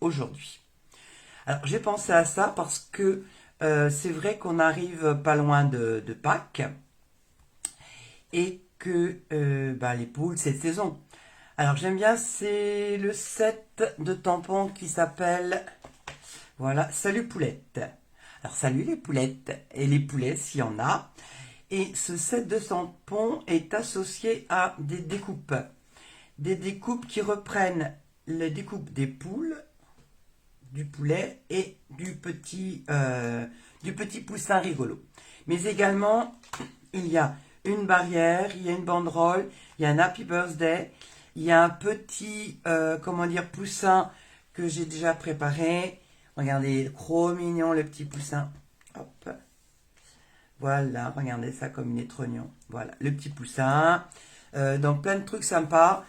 aujourd'hui. Alors j'ai pensé à ça parce que c'est vrai qu'on arrive pas loin de Pâques et que les poules c'est de saison. Alors j'aime bien, c'est le set de tampons qui s'appelle, voilà, Salut Poulette. Alors salut les poulettes et les poulets s'il y en a. Et ce set de tampons est associé à des découpes. Des découpes qui reprennent les découpes des poules, du poulet et du petit poussin rigolo. Mais également, il y a une barrière, il y a une banderole, il y a un Happy Birthday, il y a un petit, poussin que j'ai déjà préparé. Regardez, trop mignon le petit poussin. Hop. Voilà, regardez ça comme il est trop mignon. Voilà, le petit poussin. Donc plein de trucs sympas.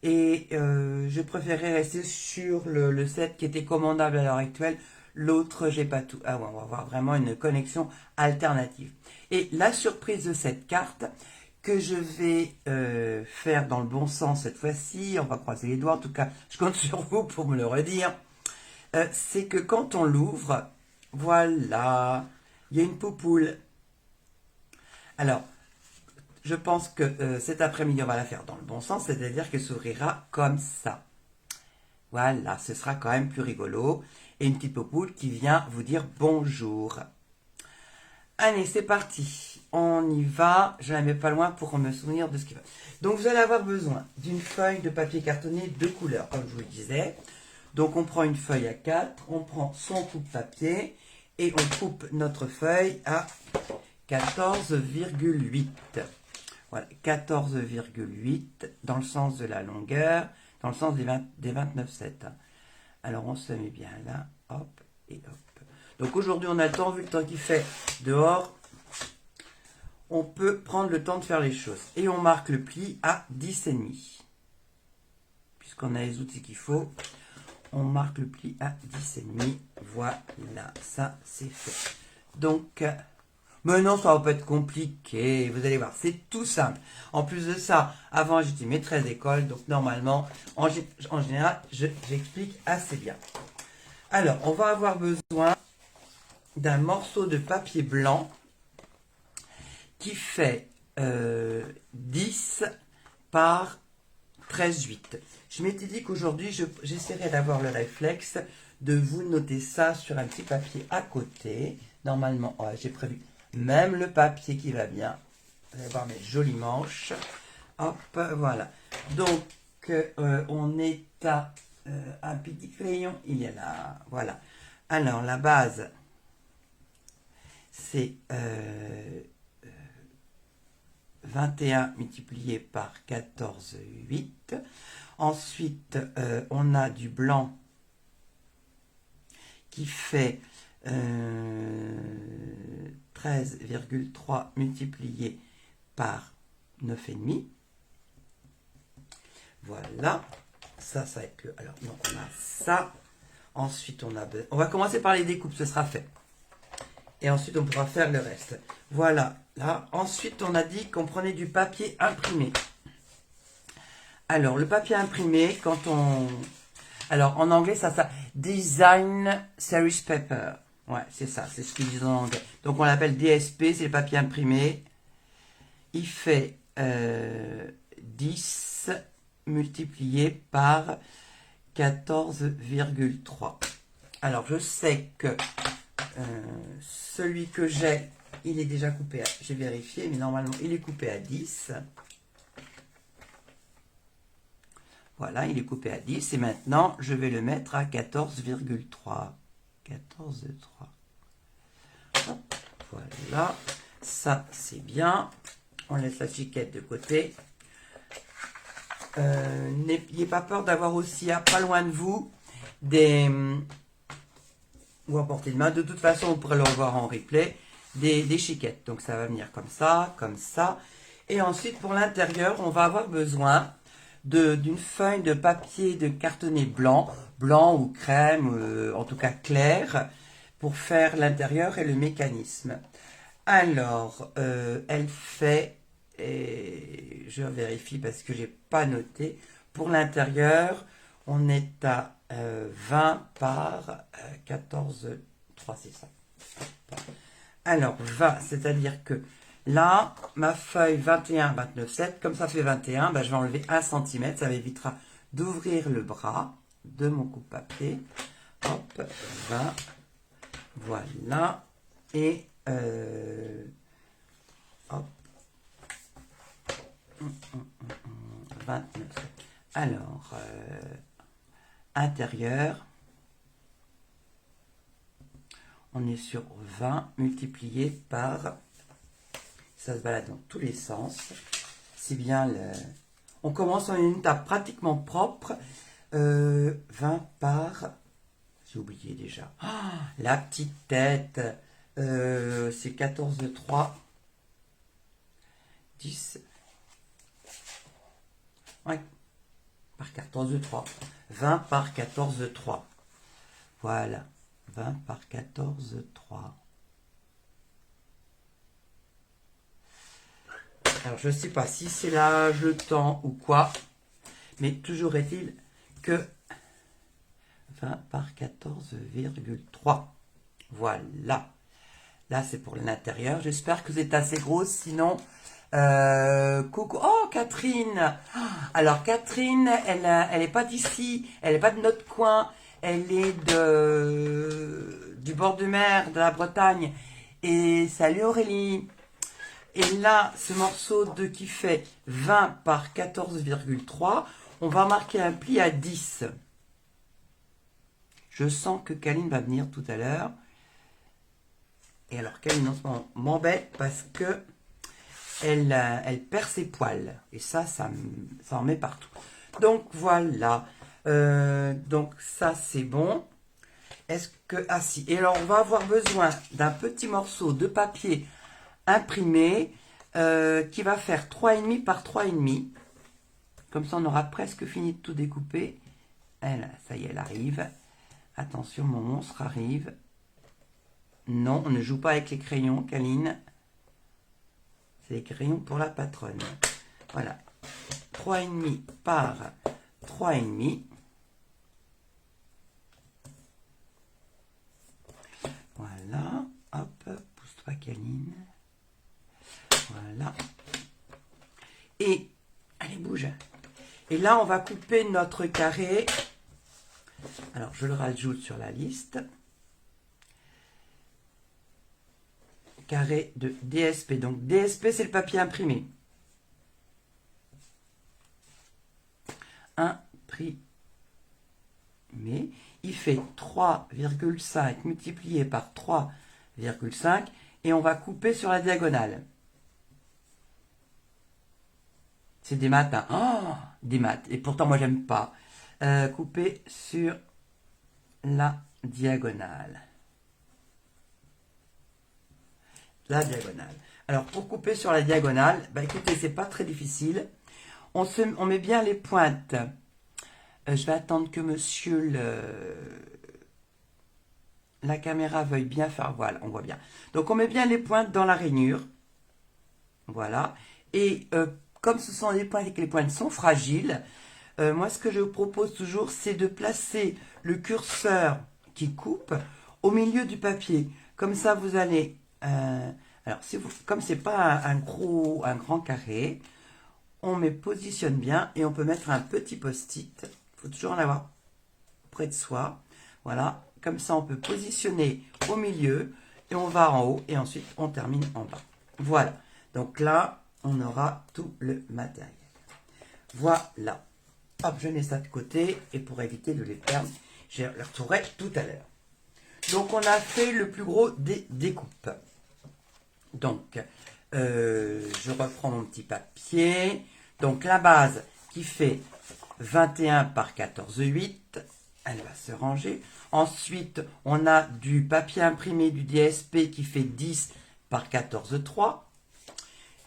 Et je préférais rester sur le set qui était commandable à l'heure actuelle. L'autre, j'ai pas tout. Ah ouais, on va avoir vraiment une connexion alternative. Et la surprise de cette carte, que je vais faire dans le bon sens cette fois-ci, on va croiser les doigts, en tout cas, je compte sur vous pour me le redire, c'est que quand on l'ouvre, voilà, il y a une poupoule. Alors, je pense que cet après-midi, on va la faire dans le bon sens, c'est-à-dire qu'elle s'ouvrira comme ça. Voilà, ce sera quand même plus rigolo. Et une petite popoule qui vient vous dire bonjour. Allez, c'est parti. On y va. Je la mets pas loin pour me souvenir de ce qu'il va. Donc, vous allez avoir besoin d'une feuille de papier cartonné de couleur, comme je vous le disais. Donc, on prend une feuille à 4, on prend son coupe-papier et on coupe notre feuille à 14,8. Voilà, 14,8 dans le sens de la longueur, dans le sens des 29,7. Alors on se met bien là, hop et hop. Donc aujourd'hui on a le temps, vu le temps qu'il fait dehors, on peut prendre le temps de faire les choses. Et on marque le pli à 10,5. Puisqu'on a les outils qu'il faut, on marque le pli à 10,5. Voilà, ça c'est fait. Donc... mais non, ça va pas être compliqué, vous allez voir, c'est tout simple. En plus de ça, avant j'étais maîtresse d'école, donc normalement, en général, j'explique assez bien. Alors, on va avoir besoin d'un morceau de papier blanc qui fait 10 par 13,8. Je m'étais dit qu'aujourd'hui, j'essaierai d'avoir le réflexe de vous noter ça sur un petit papier à côté. Normalement, ouais, j'ai prévu même le papier qui va bien. Vous allez voir mes jolies manches. Hop, voilà. Donc, on est à un petit crayon. Il est là. Voilà. Alors, la base, c'est 21 multiplié par 14,8. Ensuite, on a du blanc qui fait 13,3 multiplié par 9,5. Voilà. Ça va être le... Alors, donc on a ça. Ensuite, on va commencer par les découpes, ce sera fait. Et ensuite, on pourra faire le reste. Voilà. Là. Ensuite, on a dit qu'on prenait du papier imprimé. Alors, le papier imprimé, quand on... Alors, en anglais, ça Design Series Paper. Ouais, c'est ça, c'est ce qu'ils disent en anglais. Donc, on l'appelle DSP, c'est le papier imprimé. Il fait 10 multiplié par 14,3. Alors, je sais que celui que j'ai, il est déjà coupé à... J'ai vérifié, mais normalement, il est coupé à 10. Voilà, il est coupé à 10. Et maintenant, je vais le mettre à 14,3. 14,3. Voilà. Ça, c'est bien. On laisse la chiquette de côté. N'ayez pas peur d'avoir aussi, pas loin de vous, des... ou à portée de main. De toute façon, vous pourrez le revoir en replay. Des chiquettes. Donc, ça va venir comme ça, comme ça. Et ensuite, pour l'intérieur, on va avoir besoin d'une feuille de papier de cartonné blanc ou crème, en tout cas clair, pour faire l'intérieur et le mécanisme. Alors, elle fait, et je vérifie parce que j'ai pas noté, pour l'intérieur, On est à 20 par 14,3, c'est ça. Alors, 20, c'est-à-dire que là, ma feuille 21, 29,7, comme ça fait 21, ben, je vais enlever 1 cm, ça m'évitera d'ouvrir le bras de mon coupe-papier. Hop, 20, voilà, et hop, 29. Alors, intérieur, on est sur 20 multiplié par, ça se balade dans tous les sens, c'est bien le... On commence en une table pratiquement propre, 20 par, j'ai oublié déjà, la petite tête, c'est 14,3, 10, ouais, par 14,3, 20 par 14,3, voilà, 20 par 14,3. Alors, je ne sais pas si c'est l'âge, le temps ou quoi, mais toujours est-il que 20 par 14,3. Voilà. Là, c'est pour l'intérieur. J'espère que vous êtes assez gros, sinon... coucou. Oh, Catherine. Alors, Catherine, elle est pas d'ici, elle n'est pas de notre coin, elle est du bord de mer, de la Bretagne. Et salut Aurélie. Et là, ce morceau qui fait 20 par 14,3, on va marquer un pli à 10. Je sens que Kaline va venir tout à l'heure. Et alors, Kaline, en ce moment, m'embête parce que elle perd ses poils. Et ça en met partout. Donc, voilà. Donc, ça, c'est bon. Est-ce que... Ah, si. Et alors, on va avoir besoin d'un petit morceau de papier imprimé qui va faire 3,5 par 3,5. Comme ça, on aura presque fini de tout découper. Elle, ça y est, elle arrive. Attention, mon monstre arrive. Non, on ne joue pas avec les crayons, Kaline. C'est les crayons pour la patronne. Voilà. 3,5 par 3,5. Voilà. Hop, pousse-toi, Kaline. Voilà. Et, allez, bouge. Et là, on va couper notre carré. Alors, je le rajoute sur la liste. Carré de DSP. Donc, DSP, c'est le papier imprimé. Imprimé. Il fait 3,5 multiplié par 3,5. Et on va couper sur la diagonale. C'est des maths, hein. Oh, des maths. Et pourtant, moi, j'aime pas. Couper sur la diagonale. La diagonale. Alors, pour couper sur la diagonale, bah, écoutez, c'est pas très difficile. On met bien les pointes. Je vais attendre que monsieur la caméra veuille bien faire. Voilà, on voit bien. Donc, on met bien les pointes dans la rainure. Voilà. Et comme ce sont des pointes et que les pointes sont fragiles, moi, ce que je vous propose toujours, c'est de placer le curseur qui coupe au milieu du papier. Comme ça, vous allez... alors, comme c'est pas un grand carré, on positionne bien et on peut mettre un petit post-it. Il faut toujours en avoir près de soi. Voilà. Comme ça, on peut positionner au milieu et on va en haut et ensuite on termine en bas. Voilà. Donc là, on aura tout le matériel. Voilà. Hop, je mets ça de côté et pour éviter de les perdre, je les retrouverai tout à l'heure. Donc, on a fait le plus gros des découpes. Donc, je reprends mon petit papier. Donc, la base qui fait 21 par 14,8, elle va se ranger. Ensuite, on a du papier imprimé du DSP qui fait 10 par 14,3.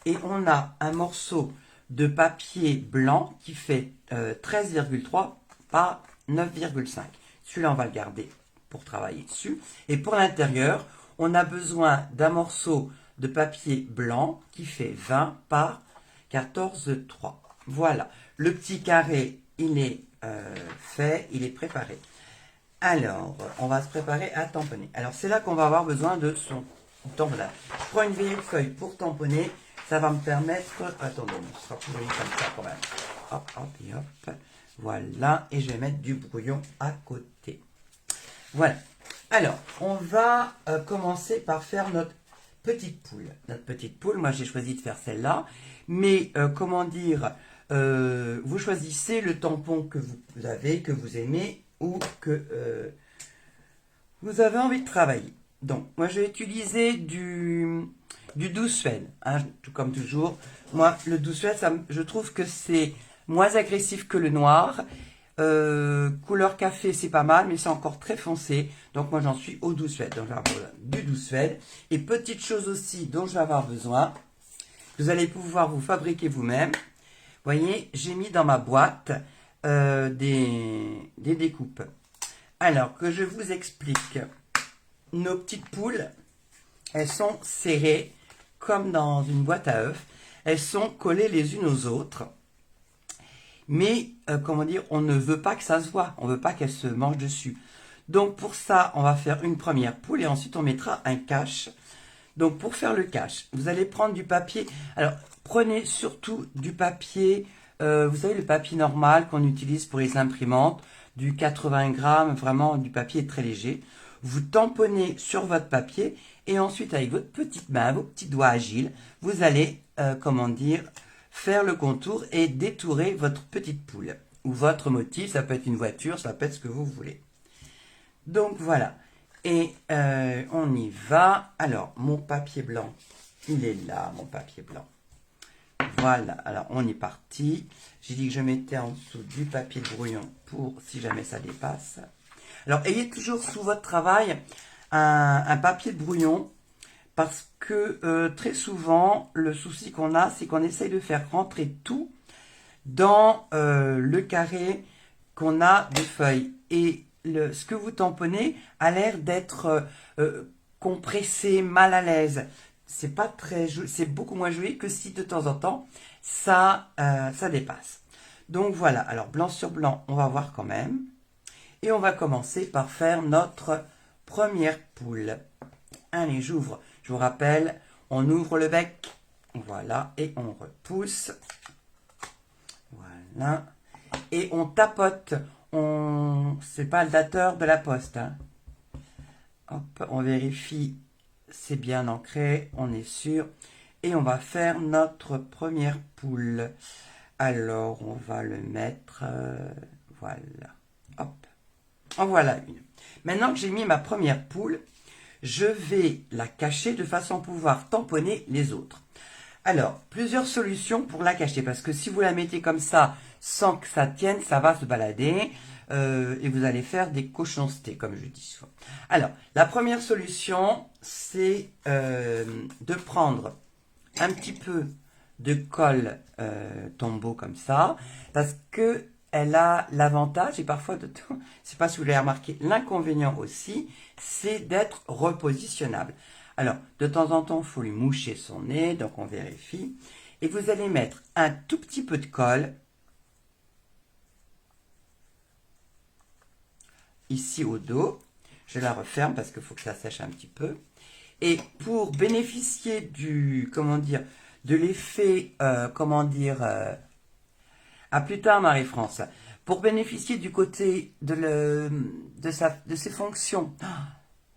Et on a un morceau de papier blanc qui fait 13,3 par 9,5. Celui-là, on va le garder pour travailler dessus. Et pour l'intérieur, on a besoin d'un morceau de papier blanc qui fait 20 par 14,3. Voilà. Le petit carré, il est fait, il est préparé. Alors, on va se préparer à tamponner. Alors, c'est là qu'on va avoir besoin de son tamponnage. Je prends une vieille feuille pour tamponner. Ça va me permettre... Attendez, ce sera plus joli comme ça quand même. Hop, hop et hop. Voilà. Et je vais mettre du brouillon à côté. Voilà. Alors, on va commencer par faire notre petite poule. Notre petite poule, moi j'ai choisi de faire celle-là. Mais, comment dire, vous choisissez le tampon que vous avez, que vous aimez ou que vous avez envie de travailler. Donc, moi je vais utiliser du 12 Suède, hein, tout comme toujours. Moi, le 12 Suède, je trouve que c'est moins agressif que le noir. Couleur café, c'est pas mal, mais c'est encore très foncé. Donc, moi, j'en suis au 12 Suède. Donc, je vais avoir besoin du 12 Suède. Et petite chose aussi dont je vais avoir besoin, vous allez pouvoir vous fabriquer vous-même. Vous voyez, j'ai mis dans ma boîte des découpes. Alors, que je vous explique. Nos petites poules, elles sont serrées comme dans une boîte à œufs. Elles sont collées les unes aux autres. Mais, comment dire, on ne veut pas que ça se voit. On ne veut pas qu'elles se mangent dessus. Donc, pour ça, on va faire une première poule et ensuite, on mettra un cache. Donc, pour faire le cache, vous allez prendre du papier. Alors, prenez surtout du papier, vous savez, le papier normal qu'on utilise pour les imprimantes, du 80 grammes, vraiment du papier très léger. Vous tamponnez sur votre papier et ensuite, avec votre petite main, vos petits doigts agiles, vous allez, comment dire, faire le contour et détourer votre petite poule. Ou votre motif, ça peut être une voiture, ça peut être ce que vous voulez. Donc, voilà. Et on y va. Alors, mon papier blanc, il est là, mon papier blanc. Voilà, alors on est parti. J'ai dit que je mettais en dessous du papier de brouillon pour si jamais ça dépasse. Alors, ayez toujours sous votre travail un papier de brouillon parce que très souvent, le souci qu'on a, c'est qu'on essaye de faire rentrer tout dans le carré qu'on a des feuilles. Et ce que vous tamponnez a l'air d'être compressé, mal à l'aise. C'est pas très joli, c'est beaucoup moins joli que si de temps en temps ça dépasse. Donc voilà, alors blanc sur blanc, on va voir quand même. Et on va commencer par faire notre première poule. Allez, j'ouvre. Je vous rappelle, on ouvre le bec. Voilà, et on repousse. Voilà. Et on tapote. C'est pas le dateur de la poste. Hein. Hop, on vérifie. C'est bien ancré, on est sûr. Et on va faire notre première poule. Alors, on va le mettre... voilà. Hop. En voilà une. Maintenant que j'ai mis ma première poule, je vais la cacher de façon à pouvoir tamponner les autres. Alors, plusieurs solutions pour la cacher, parce que si vous la mettez comme ça, sans que ça tienne, ça va se balader, et vous allez faire des cochoncetés, comme je dis souvent. Alors, la première solution, c'est de prendre un petit peu de colle tombeau comme ça, parce que elle a l'avantage, et parfois, je ne sais pas si vous l'avez remarqué, l'inconvénient aussi, c'est d'être repositionnable. Alors, de temps en temps, il faut lui moucher son nez, donc on vérifie. Et vous allez mettre un tout petit peu de colle, ici au dos. Je la referme parce qu'il faut que ça sèche un petit peu. Et pour bénéficier du, comment dire, de l'effet, à plus tard, Marie-France. Pour bénéficier du côté de ses fonctions,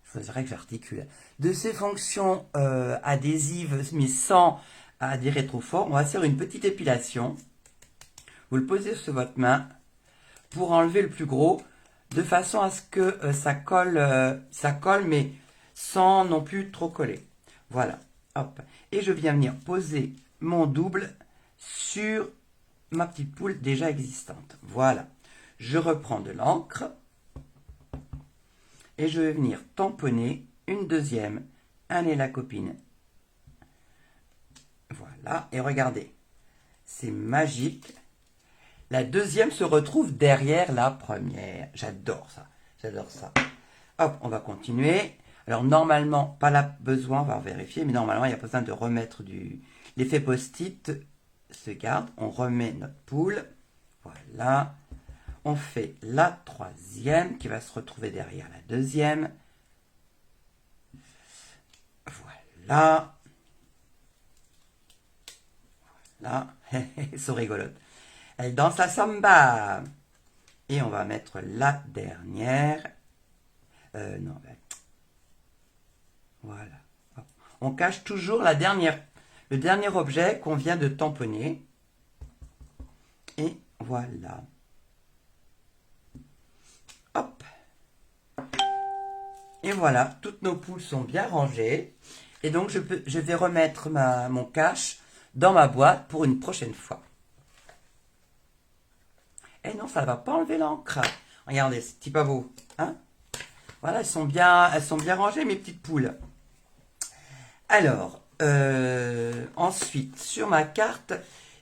je voudrais que j'articule, de ses fonctions adhésives, mais sans adhérer trop fort, on va faire une petite épilation. Vous le posez sur votre main pour enlever le plus gros, de façon à ce que ça colle, mais sans non plus trop coller. Voilà, hop. Et je viens venir poser mon double sur ma petite poule déjà existante. Voilà. Je reprends de l'encre et je vais venir tamponner une deuxième. Allez la copine. Voilà. Et regardez. C'est magique. La deuxième se retrouve derrière la première. J'adore ça. J'adore ça. Hop, on va continuer. Alors normalement, pas là besoin, on va vérifier, mais normalement, il n'y a pas besoin de remettre l'effet post-it se garde, on remet notre poule, voilà, On fait la troisième qui va se retrouver derrière la deuxième. Voilà. Là, elles sont rigolotes. Elle danse la samba. Et on va mettre la dernière. Non, voilà. On cache toujours le dernier objet qu'on vient de tamponner. Et voilà. Hop. Et voilà, toutes nos poules sont bien rangées. Et donc, je vais remettre mon cache dans ma boîte pour une prochaine fois. Et non, ça ne va pas enlever l'encre. Regardez, c'est pas beau. Hein? Voilà, elles sont bien rangées, mes petites poules. Alors, ensuite, sur ma carte,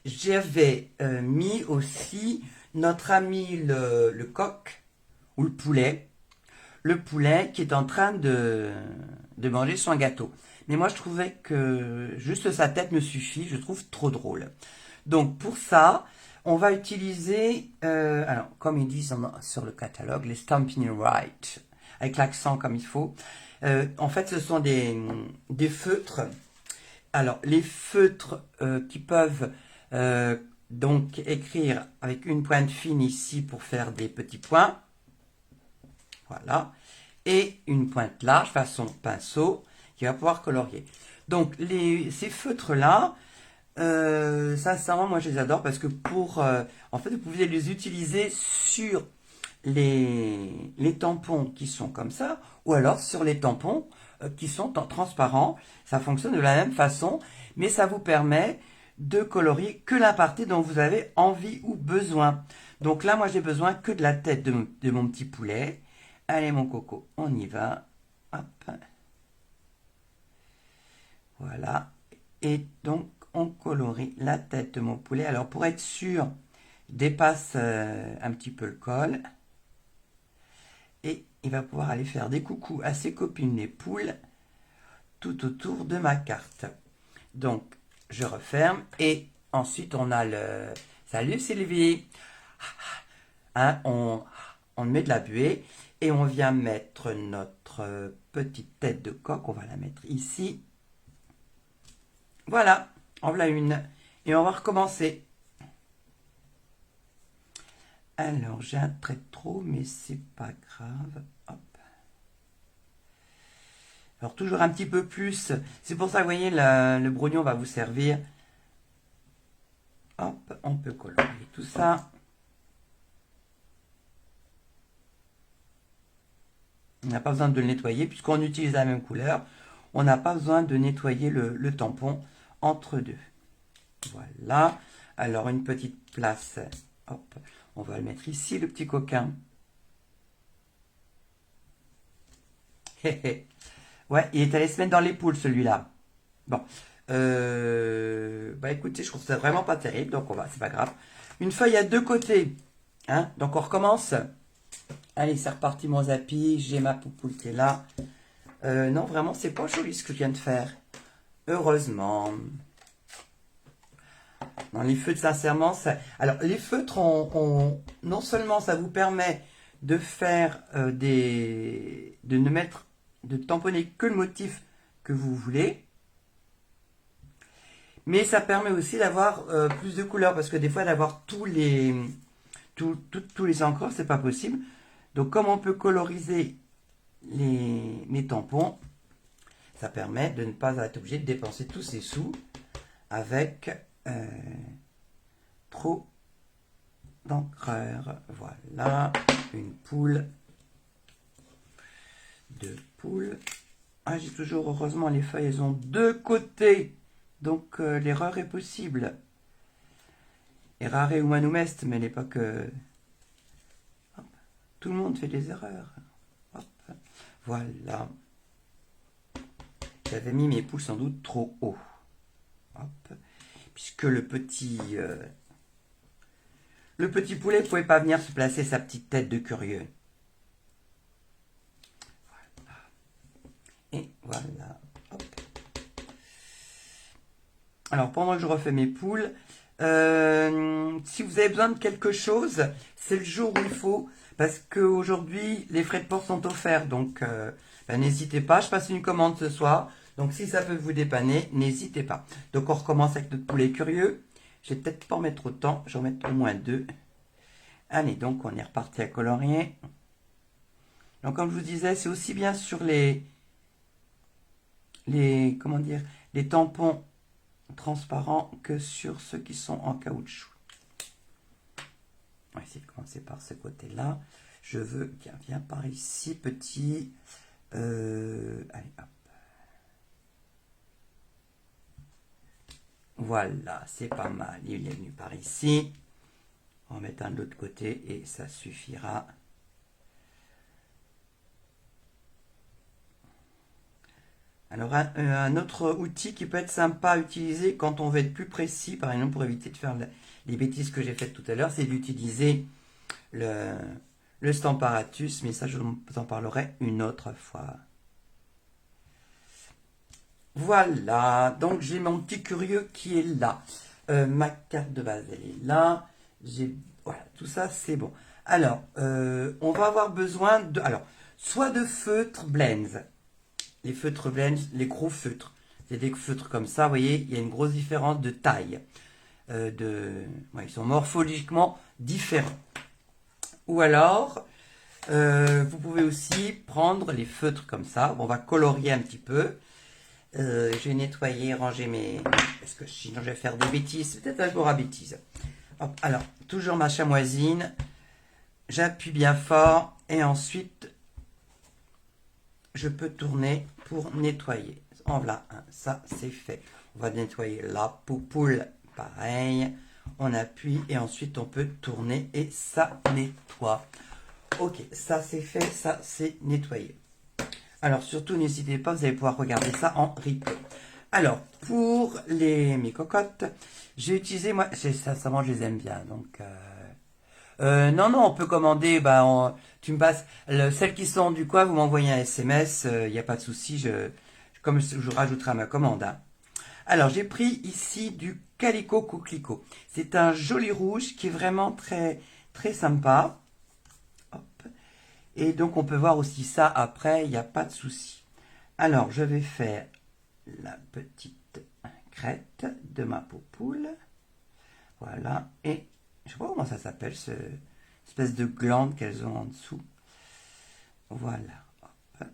j'avais mis aussi notre ami le coq ou le poulet. Le poulet qui est en train de manger son gâteau. Mais moi, je trouvais que juste sa tête me suffit. Je trouve trop drôle. Donc, pour ça, on va utiliser, alors, comme ils disent sur le catalogue, les Stampin' Right, avec l'accent comme il faut. En fait, ce sont des feutres. Alors, les feutres qui peuvent donc écrire avec une pointe fine ici pour faire des petits points. Voilà. Et une pointe large façon pinceau qui va pouvoir colorier. Donc, ces feutres-là, sincèrement, moi je les adore parce que en fait, vous pouvez les utiliser sur les tampons qui sont comme ça, ou alors sur les tampons qui sont transparents. Ça fonctionne de la même façon, mais ça vous permet de colorier que la partie dont vous avez envie ou besoin. Donc là, moi j'ai besoin que de la tête de mon petit poulet. Allez mon coco, on y va. Hop. Voilà. Et donc, on colorie la tête de mon poulet. Alors, pour être sûr, je dépasse un petit peu le col. Et il va pouvoir aller faire des coucous à ses copines les poules tout autour de ma carte. Donc, je referme. Et ensuite, on a le... Salut Sylvie. Hein, on met de la buée. Et on vient mettre notre petite tête de coq. On va la mettre ici. Voilà, en voilà une. Et on va recommencer. Alors, j'ai un trait de trop, mais c'est pas grave. Hop. Alors, toujours un petit peu plus. C'est pour ça que vous voyez, le brognon va vous servir. Hop, on peut colorier tout ça. On n'a pas besoin de le nettoyer, puisqu'on utilise la même couleur. On n'a pas besoin de nettoyer le tampon entre deux. Voilà. Alors, une petite place. Hop. On va le mettre ici, le petit coquin. Ouais, il est allé se mettre dans les poules, celui-là. Bon. Bah écoutez, je trouve ça vraiment pas terrible, donc c'est pas grave. Une feuille à deux côtés. Hein, donc on recommence. Allez, c'est reparti mon zappi. J'ai ma poupoule qui est là. Non, vraiment, c'est pas joli ce que je viens de faire. Heureusement. Dans les feutres, sincèrement, alors les feutres, non seulement ça vous permet de faire de tamponner que le motif que vous voulez, mais ça permet aussi d'avoir plus de couleurs parce que des fois d'avoir tous les encres, c'est pas possible. Donc comme on peut coloriser les tampons, ça permet de ne pas être obligé de dépenser tous ces sous avec trop d'encreur. Voilà, une poule, deux poules. Ah, j'ai toujours, heureusement, les feuilles, elles ont deux côtés. Donc, l'erreur est possible. Errare humanum est, mais n'est pas que... Hop. Tout le monde fait des erreurs. Hop. Voilà. J'avais mis mes poules sans doute trop haut. Hop. Puisque le petit poulet ne pouvait pas venir se placer sa petite tête de curieux. Voilà. Et voilà. Hop. Alors, pendant que je refais mes poules, Si vous avez besoin de quelque chose, c'est le jour où il faut, parce qu'aujourd'hui, les frais de port sont offerts. Donc, n'hésitez pas. Je passe une commande ce soir. Donc, si ça peut vous dépanner, n'hésitez pas. Donc, on recommence avec notre poulet curieux. Je vais peut-être pas en mettre autant. Je vais en mettre au moins 2. Allez, donc, on est reparti à colorier. Donc, comme je vous disais, c'est aussi bien sur comment dire, les tampons transparents que sur ceux qui sont en caoutchouc. On va essayer de commencer par ce côté-là. Je veux, tiens, viens par ici, petit. Allez, hop. Voilà, c'est pas mal. Il est venu par ici. On va mettre un de l'autre côté et ça suffira. Alors, un autre outil qui peut être sympa à utiliser quand on veut être plus précis, par exemple, pour éviter de faire les bêtises que j'ai faites tout à l'heure, c'est d'utiliser le Stamparatus, mais ça, je vous en parlerai une autre fois. Voilà, donc j'ai mon petit curieux qui est là. Ma carte de base, elle est là. Voilà, tout ça, c'est bon. Alors, on va avoir besoin de... Alors, soit de feutres blends. Les feutres blends, les gros feutres. C'est des feutres comme ça, vous voyez, il y a une grosse différence de taille. Ils sont morphologiquement différents. Ou alors, vous pouvez aussi prendre les feutres comme ça. On va colorier un petit peu. Je vais nettoyer, ranger mes... Parce que sinon je vais faire des bêtises. C'est peut-être un jour à bêtises. Hop, alors, toujours ma chamoisine. J'appuie bien fort. Et ensuite, je peux tourner pour nettoyer. En voilà, ça c'est fait. On va nettoyer la poupoule. Pareil. On appuie et ensuite on peut tourner et ça nettoie. Ok, ça c'est fait, ça c'est nettoyé. Alors surtout n'hésitez pas, vous allez pouvoir regarder ça en replay. Alors pour mes cocottes, j'ai utilisé, moi, sincèrement je les aime bien. Donc non, on peut commander, tu me passes, celles qui sont du quoi, vous m'envoyez un SMS, il n'y a pas de souci, comme je rajouterai à ma commande. Hein. Alors j'ai pris ici du Calico Coquelicot. C'est un joli rouge qui est vraiment très, très sympa. Hop. Et donc on peut voir aussi ça après, il n'y a pas de souci. Alors je vais faire la petite crête de ma poupoule. Voilà. Et je sais pas comment ça s'appelle, cette espèce de glande qu'elles ont en dessous. Voilà. Hop.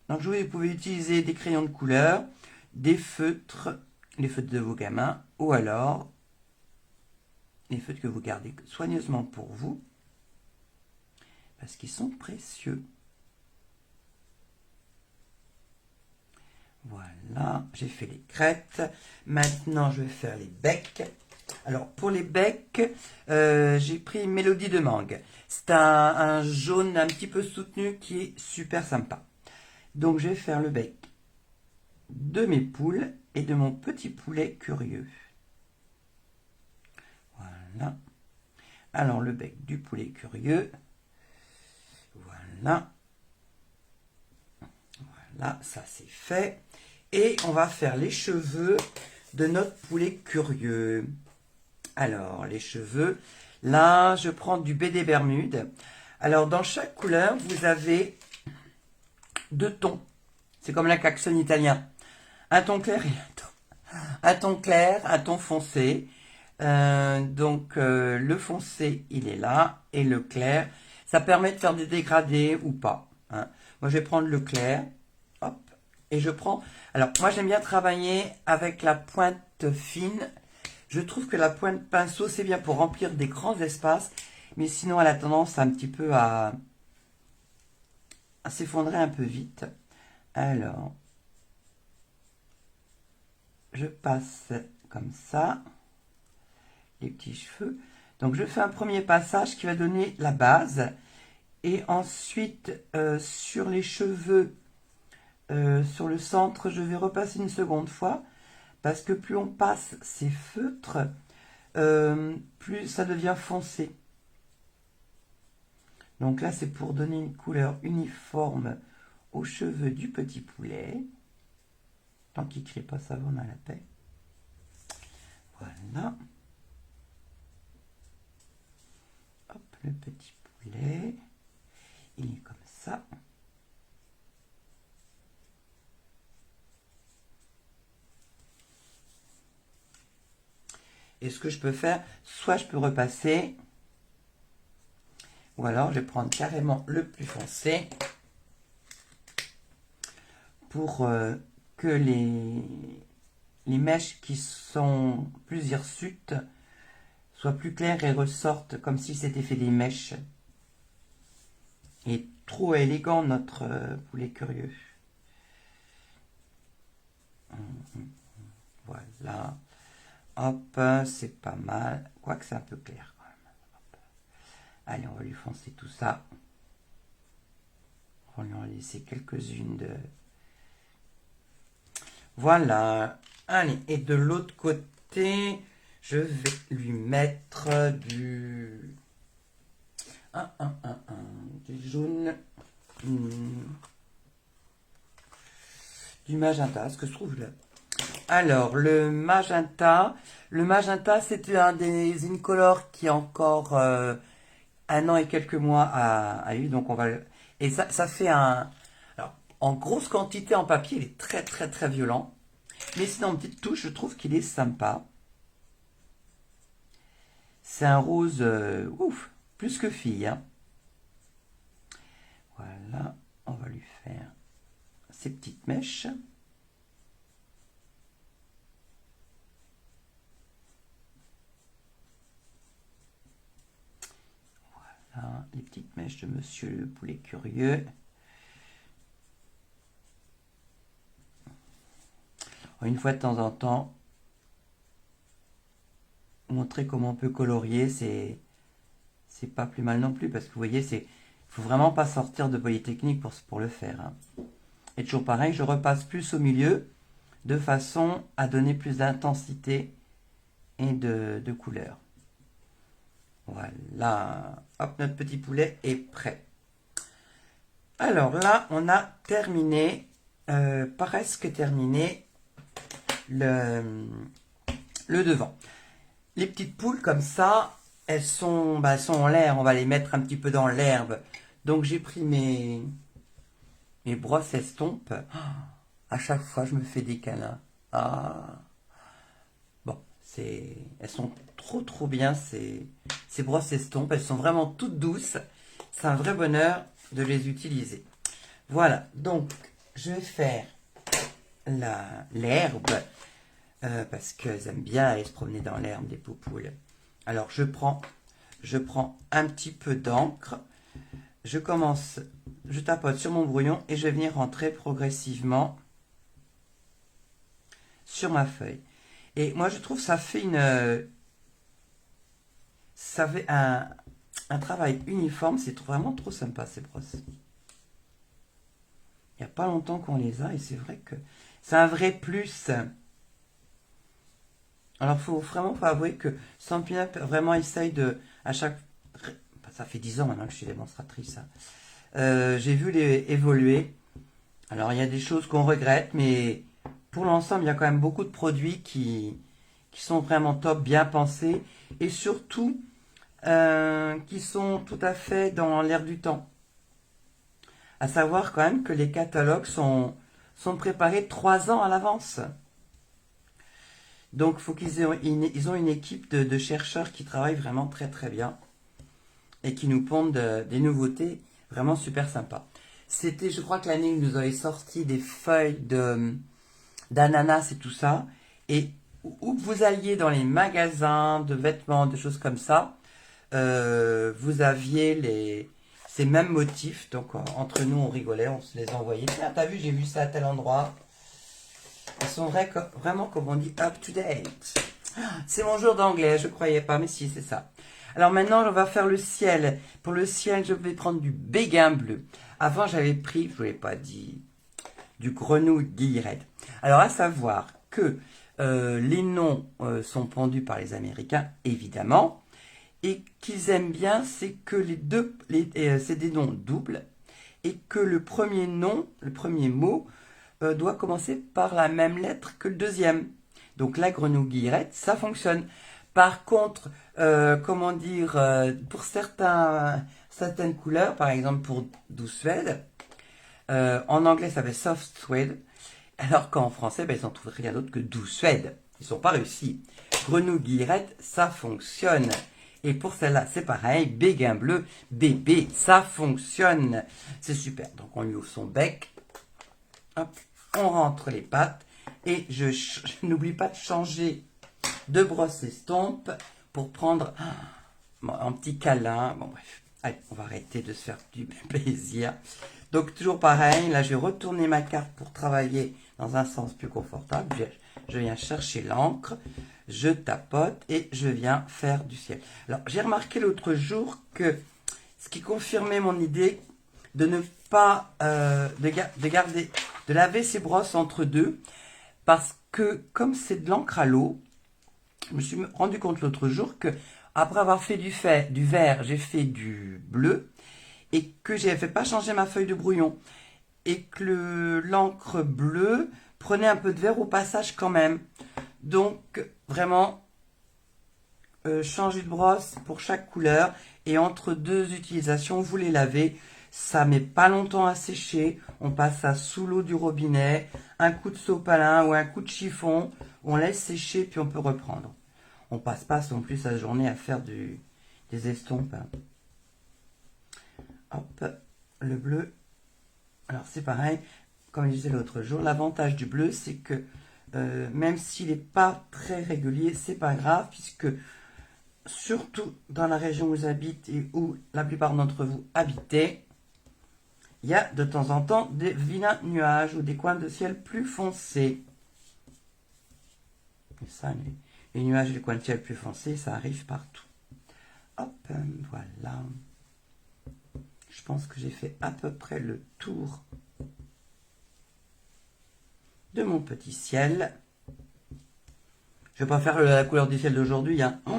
Donc vous pouvez utiliser des crayons de couleur, des feutres, les feutres de vos gamins, ou alors les feutres que vous gardez soigneusement pour vous, parce qu'ils sont précieux. Voilà, j'ai fait les crêtes. Maintenant, je vais faire les becs. Alors, pour les becs, j'ai pris Mélodie de mangue. C'est un jaune un petit peu soutenu qui est super sympa. Donc, je vais faire le bec de mes poules et de mon petit poulet curieux. Voilà. Alors, le bec du poulet curieux. Voilà. Voilà, ça c'est fait. Et on va faire les cheveux de notre poulet curieux. Alors, les cheveux. Là, je prends du BD Bermude. Alors, dans chaque couleur, vous avez 2 tons. C'est comme la klaxon italien. Un ton clair et un ton clair, un ton foncé. Le foncé, il est là. Et le clair, ça permet de faire des dégradés ou pas. Hein. Moi, je vais prendre le clair. Hop. Et je prends... Alors, moi, j'aime bien travailler avec la pointe fine. Je trouve que la pointe pinceau, c'est bien pour remplir des grands espaces. Mais sinon, elle a tendance un petit peu à s'effondrer un peu vite. Alors, je passe comme ça les petits cheveux. Donc, je fais un premier passage qui va donner la base. Et ensuite, sur les cheveux, sur le centre, je vais repasser une seconde fois. Parce que plus on passe ces feutres, plus ça devient foncé. Donc là, c'est pour donner une couleur uniforme aux cheveux du petit poulet. Tant qu'il ne crie pas, ça va, on a la paix. Voilà. le petit poulet, il est comme ça. Et ce que je peux faire, soit je peux repasser, ou alors je vais prendre carrément le plus foncé pour que les mèches qui sont plus hirsutes soient plus claires et ressortent comme si c'était fait des mèches. Et trop élégant notre poulet curieux. Voilà. Hop, c'est pas mal. Quoique c'est un peu clair quand même. Hop. Allez, on va lui foncer tout ça. On lui en laisser quelques-unes de... Voilà. Allez, et de l'autre côté, je vais lui mettre du... du jaune, du magenta, ce que je trouve là. Alors, le magenta, c'était une couleur qui encore 1 an et quelques mois a eu, donc on va... Et ça fait un... Alors, en grosse quantité en papier, il est très très très violent. Mais sinon, en petite touche, je trouve qu'il est sympa. C'est un rose, ouf, plus que fille. Hein. Voilà, on va lui faire ces petites mèches. Voilà, les petites mèches de Monsieur le Poulet Curieux. Une fois de temps en temps, montrer comment on peut colorier, c'est pas plus mal non plus, parce que vous voyez, faut vraiment pas sortir de Polytechnique pour le faire. Hein. Et toujours pareil, je repasse plus au milieu, de façon à donner plus d'intensité et de couleur. Voilà, hop, notre petit poulet est prêt. Alors là, on a terminé, presque terminé, le devant. Les petites poules comme ça, elles sont en l'air, on va les mettre un petit peu dans l'herbe. Donc j'ai pris mes brosses estompes. À chaque fois, je me fais des câlins. Ah. Bon, elles sont trop bien ces brosses estompes. Elles sont vraiment toutes douces. C'est un vrai bonheur de les utiliser. Voilà, donc je vais faire l'herbe. Parce qu'elles aiment bien aller se promener dans l'herbe, les poupoules. Alors, je prends un petit peu d'encre. Je tapote sur mon brouillon et je vais venir rentrer progressivement sur ma feuille. Et moi, je trouve que ça fait un travail uniforme. C'est vraiment trop sympa, ces brosses. Il n'y a pas longtemps qu'on les a et c'est vrai que c'est un vrai plus. Alors, faut avouer que Sampina vraiment essaye de, à chaque, ça fait 10 ans maintenant que je suis démonstratrice. Hein. J'ai vu les évoluer. Alors, il y a des choses qu'on regrette, mais pour l'ensemble, il y a quand même beaucoup de produits qui sont vraiment top, bien pensés, et surtout qui sont tout à fait dans l'air du temps. À savoir quand même que les catalogues sont préparés 3 ans à l'avance. Donc, faut ils ont une équipe de chercheurs qui travaillent vraiment très très bien et qui nous pondent des nouveautés vraiment super sympas. Je crois que l'année où nous avait sorti des feuilles d'ananas et tout ça. Et où que vous alliez dans les magasins de vêtements, de choses comme ça, vous aviez ces mêmes motifs. Donc, entre nous, on rigolait, on se les envoyait. Tiens, t'as vu, j'ai vu ça à tel endroit. Elles sont vraiment, comme on dit, up to date. C'est mon jour d'anglais, je croyais pas, mais si, c'est ça. Alors maintenant, on va faire le ciel. Pour le ciel, je vais prendre du béguin bleu. Avant, j'avais pris, je ne vous l'ai pas dit, du grenouille guillerette. Alors, à savoir que les noms sont pondus par les Américains, évidemment, et qu'ils aiment bien, c'est que c'est des noms doubles, et que le premier mot, doit commencer par la même lettre que le deuxième. Donc la grenouille guillerette, ça fonctionne. Par contre, comment dire, pour certaines couleurs, par exemple pour Douce Suède, en anglais ça fait Soft Suède, alors qu'en français, ben, ils n'ont trouvé rien d'autre que Douce Suède. Ils sont pas réussis. Grenouille Guillerette, ça fonctionne. Et pour celle-là, c'est pareil, béguin bleu, bébé, ça fonctionne. C'est super. Donc on lui ouvre son bec, hop, on rentre les pattes, et je n'oublie pas de changer de brosse estompe pour prendre un petit câlin. Bon bref, allez, on va arrêter de se faire du plaisir. Donc toujours pareil, là je vais retourner ma carte pour travailler dans un sens plus confortable. Je viens chercher l'encre, je tapote et je viens faire du ciel. Alors j'ai remarqué l'autre jour que ce qui confirmait mon idée de ne pas de laver ses brosses entre deux, parce que comme c'est de l'encre à l'eau, je me suis rendu compte l'autre jour que après avoir fait du vert, j'ai fait du bleu et que j'avais pas changé ma feuille de brouillon et que l'encre bleue prenait un peu de vert au passage quand même. Donc vraiment changer de brosse pour chaque couleur, et entre deux utilisations vous les lavez. Ça met pas longtemps à sécher, on passe ça sous l'eau du robinet, un coup de sopalin ou un coup de chiffon, on laisse sécher puis on peut reprendre. On passe pas non plus sa journée à faire des estompes. Hop, le bleu. Alors c'est pareil, comme je disais l'autre jour, l'avantage du bleu c'est que même s'il n'est pas très régulier, c'est pas grave, puisque surtout dans la région où j'habite et où la plupart d'entre vous habitez, il y a de temps en temps des vilains nuages ou des coins de ciel plus foncés. Et ça, les nuages et les coins de ciel plus foncés, ça arrive partout. Hop, voilà. Je pense que j'ai fait à peu près le tour de mon petit ciel. Je vais pas faire la couleur du ciel d'aujourd'hui, hein. Oh,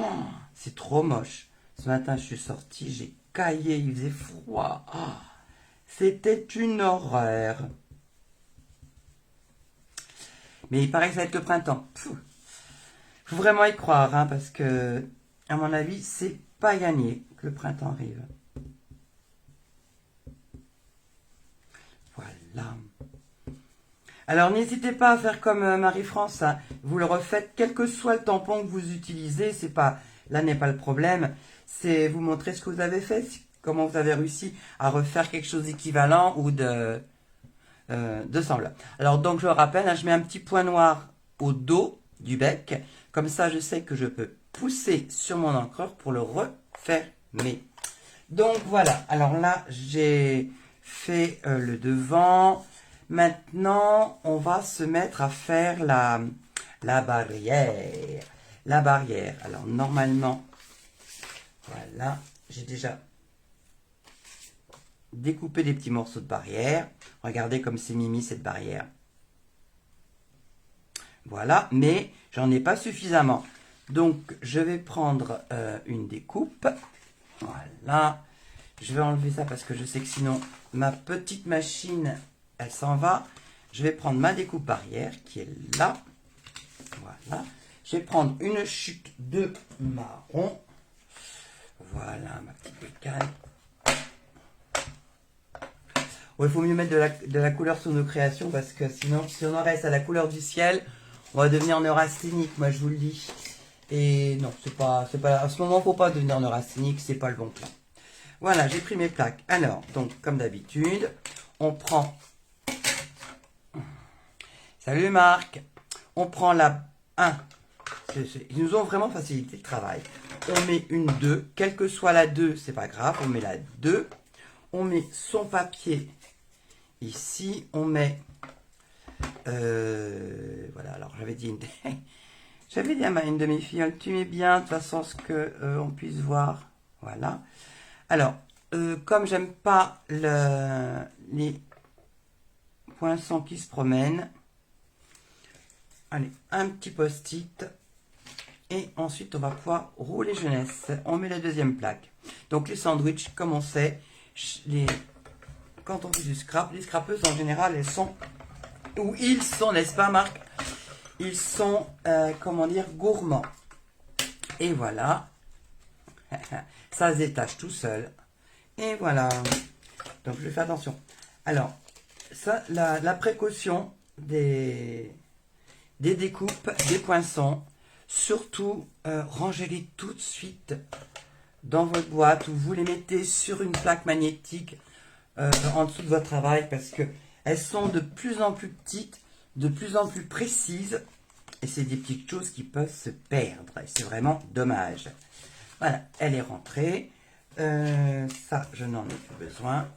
c'est trop moche. Ce matin, je suis sortie, j'ai caillé, il faisait froid. Oh, c'était une horreur. Mais il paraît que ça va être le printemps. Faut vraiment y croire, hein, parce que, à mon avis, c'est pas gagné que le printemps arrive. Voilà. Alors n'hésitez pas à faire comme Marie-France, hein. Vous le refaites, quel que soit le tampon que vous utilisez, c'est pas, là n'est pas le problème, c'est vous montrer ce que vous avez fait, comment vous avez réussi à refaire quelque chose d'équivalent ou de semblable. Alors donc je rappelle, hein, je mets un petit point noir au dos du bec, comme ça je sais que je peux pousser sur mon encreur pour le refermer. Donc voilà, alors là j'ai fait le devant. Maintenant, on va se mettre à faire la barrière. La barrière. Alors, normalement, voilà, j'ai déjà découpé des petits morceaux de barrière. Regardez comme c'est mimi cette barrière. Voilà, mais j'en ai pas suffisamment. Donc, je vais prendre une découpe. Voilà. Je vais enlever ça parce que je sais que sinon, ma petite machine... elle s'en va. Je vais prendre ma découpe barrière qui est là. Voilà. Je vais prendre une chute de marron. Voilà ma petite bécane. Ouais, il faut mieux mettre de la couleur sur nos créations, parce que sinon, si on en reste à la couleur du ciel, on va devenir neurasthénique, moi je vous le dis. Et non, c'est pas, à ce moment, il ne faut pas devenir neurasthénique, c'est pas le bon plan. Voilà, j'ai pris mes plaques. Alors, donc, comme d'habitude, on prend... Salut Marc. On prend la 1. Ils nous ont vraiment facilité le travail. On met une 2. Quelle que soit la 2, c'est pas grave. On met la 2. On met son papier ici. On met... voilà, alors j'avais dit... j'avais dit à une de mes filles, tu mets bien, de toute façon, ce que on puisse voir. Voilà. Alors, comme j'aime pas les poinçons qui se promènent, allez, un petit post-it. Et ensuite, on va pouvoir rouler jeunesse. On met la deuxième plaque. Donc, les sandwichs, comme on sait, quand on fait du scrap, les scrapeuses, en général, elles sont... ou ils sont, n'est-ce pas, Marc? Ils sont, comment dire, gourmands. Et voilà. Ça se détache tout seul. Et voilà. Donc, je fais attention. Alors, ça, la précaution des découpes, des poinçons, surtout, rangez-les tout de suite dans votre boîte ou vous les mettez sur une plaque magnétique en dessous de votre travail parce que elles sont de plus en plus petites, de plus en plus précises et c'est des petites choses qui peuvent se perdre et c'est vraiment dommage. Voilà, elle est rentrée. Ça, je n'en ai plus besoin.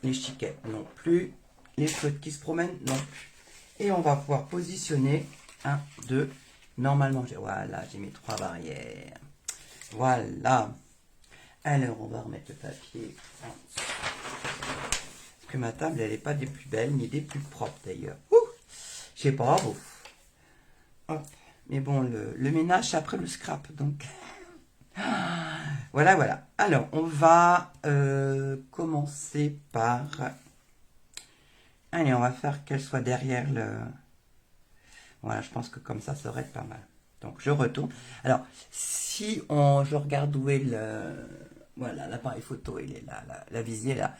Les chiquettes non plus. Les chouettes qui se promènent non plus. Et on va pouvoir positionner 1, 2. Normalement, voilà, j'ai mes 3 barrières. Voilà. Alors, on va remettre le papier en dessous. Parce que ma table, elle n'est pas des plus belles, ni des plus propres d'ailleurs. Je sais pas, bon. Hop. Mais bon, le ménage, c'est après le scrap, donc... Voilà, voilà. Alors, on va commencer par... Allez, on va faire qu'elle soit derrière le... Voilà, je pense que comme ça aurait été pas mal. Donc, je retourne. Alors, si je regarde où est le... Voilà, l'appareil photo, il est là, la visier là.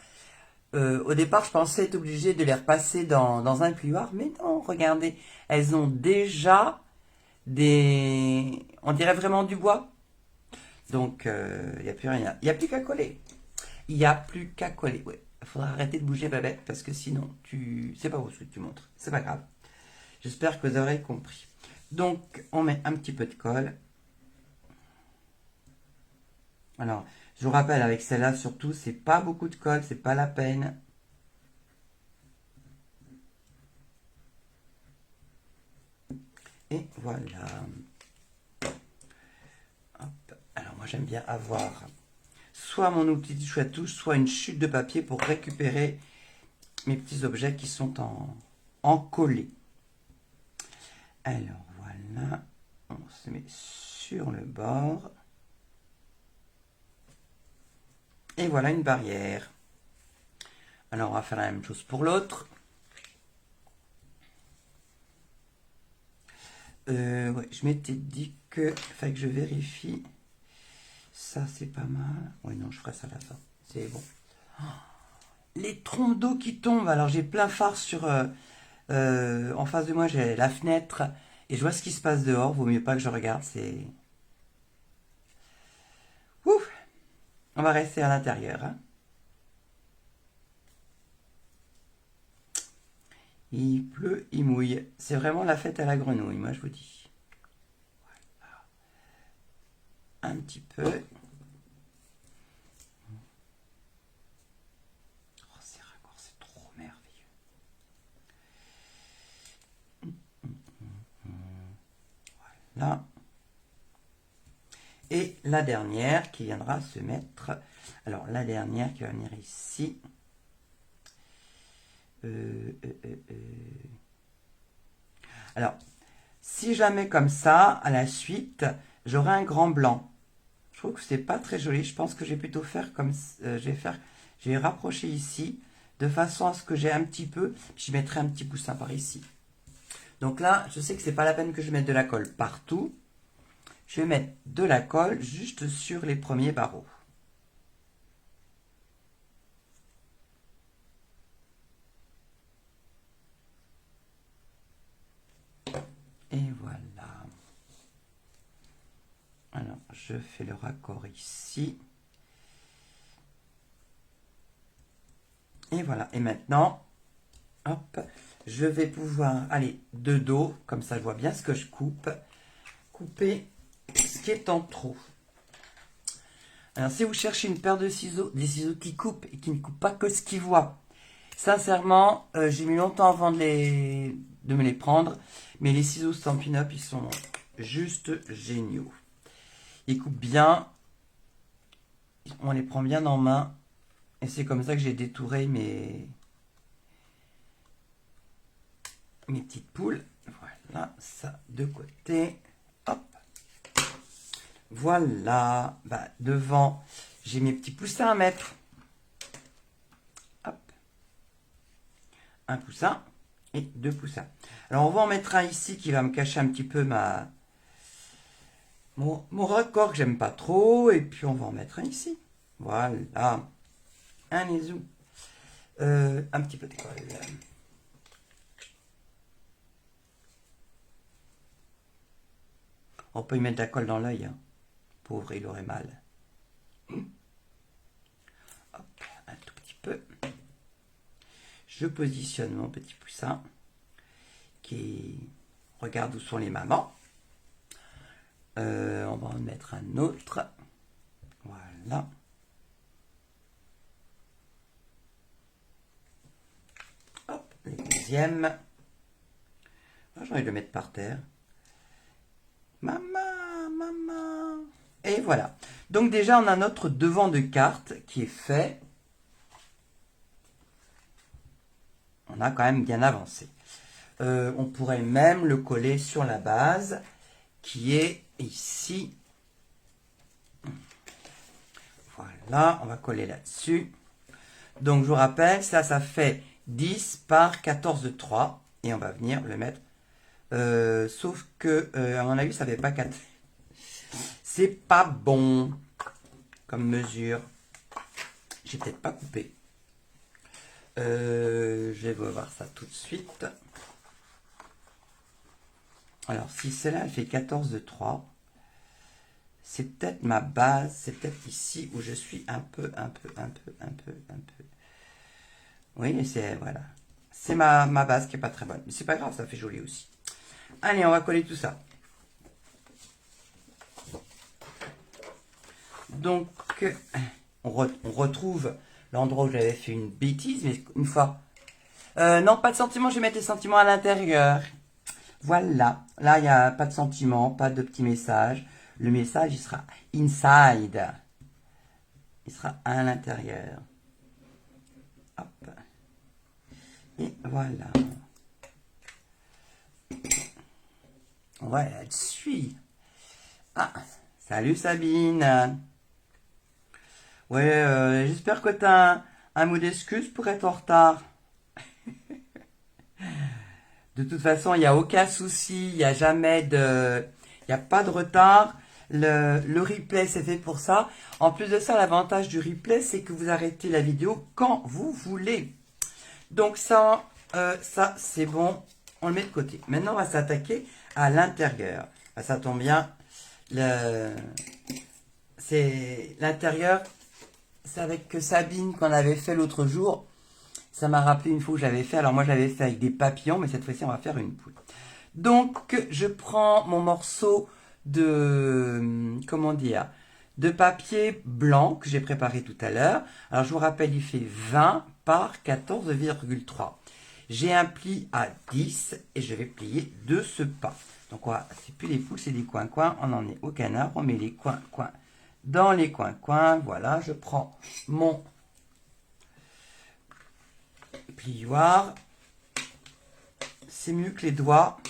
Au départ, je pensais être obligée de les repasser dans un plioir, mais non, regardez, elles ont déjà des... On dirait vraiment du bois. Donc, il n'y a plus rien. Il n'y a plus qu'à coller. Il n'y a plus qu'à coller. Ouais. Il faudra arrêter de bouger, Babette, parce que sinon, tu sais pas où ce que tu montres. C'est pas grave. J'espère que vous aurez compris. Donc, on met un petit peu de colle. Alors, je vous rappelle, avec celle-là, surtout, c'est pas beaucoup de colle, c'est pas la peine. Et voilà. Hop. Alors, moi, j'aime bien avoir soit mon outil de chouette touche, soit une chute de papier pour récupérer mes petits objets qui sont en collé. Alors, voilà. On se met sur le bord. Et voilà une barrière. Alors, on va faire la même chose pour l'autre. Ouais, je m'étais dit que... Fait que je vérifie. Ça, c'est pas mal. Oui, non, je ferai ça à la fin. C'est bon. Oh, les trompes d'eau qui tombent. Alors, j'ai plein phare sur... en face de moi, j'ai la fenêtre. Et je vois ce qui se passe dehors. Vaut mieux pas que je regarde. C'est... Ouf. On va rester à l'intérieur. Hein. Il pleut, il mouille. C'est vraiment la fête à la grenouille, moi je vous dis. Voilà. Un petit peu. Oh, ces raccords, c'est trop merveilleux. Voilà. Et la dernière qui viendra se mettre... Alors, la dernière qui va venir ici... Alors, si je la mets comme ça, à la suite, j'aurai un grand blanc. Je trouve que c'est pas très joli. Je pense que je vais plutôt faire comme... je vais rapprocher ici, de façon à ce que j'ai un petit peu... Je mettrai un petit poussin par ici. Donc là, je sais que c'est pas la peine que je mette de la colle partout. Je vais mettre de la colle juste sur les premiers barreaux. Et voilà. Alors, je fais le raccord ici. Et voilà. Et maintenant, hop, je vais pouvoir aller de dos, comme ça je vois bien ce que je coupe. Couper ce qui est en trop. Alors, si vous cherchez une paire de ciseaux, des ciseaux qui coupent et qui ne coupent pas que ce qu'ils voient, sincèrement, j'ai mis longtemps avant de me les prendre, mais les ciseaux Stampin' Up, ils sont juste géniaux. Ils coupent bien, on les prend bien en main, et c'est comme ça que j'ai détouré mes petites poules. Voilà, ça de côté. Hop. Voilà. Bah, devant, j'ai mes petits poussins à mettre. Hop. Un poussin et 2 poussins. Alors, on va en mettre un ici qui va me cacher un petit peu mon raccord que j'aime pas trop, et puis on va en mettre un ici. Voilà. Un isou. Un petit peu d'école. On peut y mettre de la colle dans l'œil. Hein. Pauvre, il aurait mal. Hop, un tout petit peu. Je positionne mon petit poussin qui regarde où sont les mamans. On va en mettre un autre. Voilà. Hop, le deuxième. J'ai envie de le mettre par terre. Maman, maman. Et voilà. Donc déjà, on a notre devant de carte qui est fait. On a quand même bien avancé. On pourrait même le coller sur la base qui est ici. Voilà, on va coller là-dessus. Donc, je vous rappelle, ça fait 10 par 14 de 3. Et on va venir le mettre. Sauf que, à mon avis, ça ne fait pas 4. C'est pas bon comme mesure. J'ai peut-être pas coupé. Je vais voir ça tout de suite. Alors, si celle-là, elle fait 14 de 3, c'est peut-être ma base, c'est peut-être ici où je suis un peu. Oui, c'est, voilà. C'est ma base qui est pas très bonne. Mais c'est pas grave, ça fait joli aussi. Allez, on va coller tout ça. Donc, on retrouve l'endroit où j'avais fait une bêtise, mais une fois. Non, pas de sentiments, je vais mettre les sentiments à l'intérieur. Voilà. Là, il n'y a pas de sentiments, pas de petits messages. Le message, il sera inside. Il sera à l'intérieur. Hop. Et voilà. Ouais, elle suit. Ah, salut Sabine. Ouais, j'espère que tu as un mot d'excuse pour être en retard. De toute façon, il n'y a aucun souci, il n'y a jamais de... Il n'y a pas de retard. Le replay, c'est fait pour ça. En plus de ça, l'avantage du replay, c'est que vous arrêtez la vidéo quand vous voulez. Donc ça, c'est bon. On le met de côté. Maintenant, on va s'attaquer à l'intérieur. Ça tombe bien. C'est l'intérieur. C'est avec Sabine qu'on avait fait l'autre jour. Ça m'a rappelé une fois que j'avais fait. Alors moi, je l'avais fait avec des papillons, mais cette fois-ci, on va faire une poule. Donc, je prends mon morceau de, comment dire, de papier blanc que j'ai préparé tout à l'heure. Alors, je vous rappelle, il fait 20 par 14,3. J'ai un pli à 10 et je vais plier de ce pas. Donc, c'est plus des poules, c'est des coins-coins. On en est au canard. On met les coins-coins dans les coins-coins. Voilà, je prends mon plioir. C'est mieux que les doigts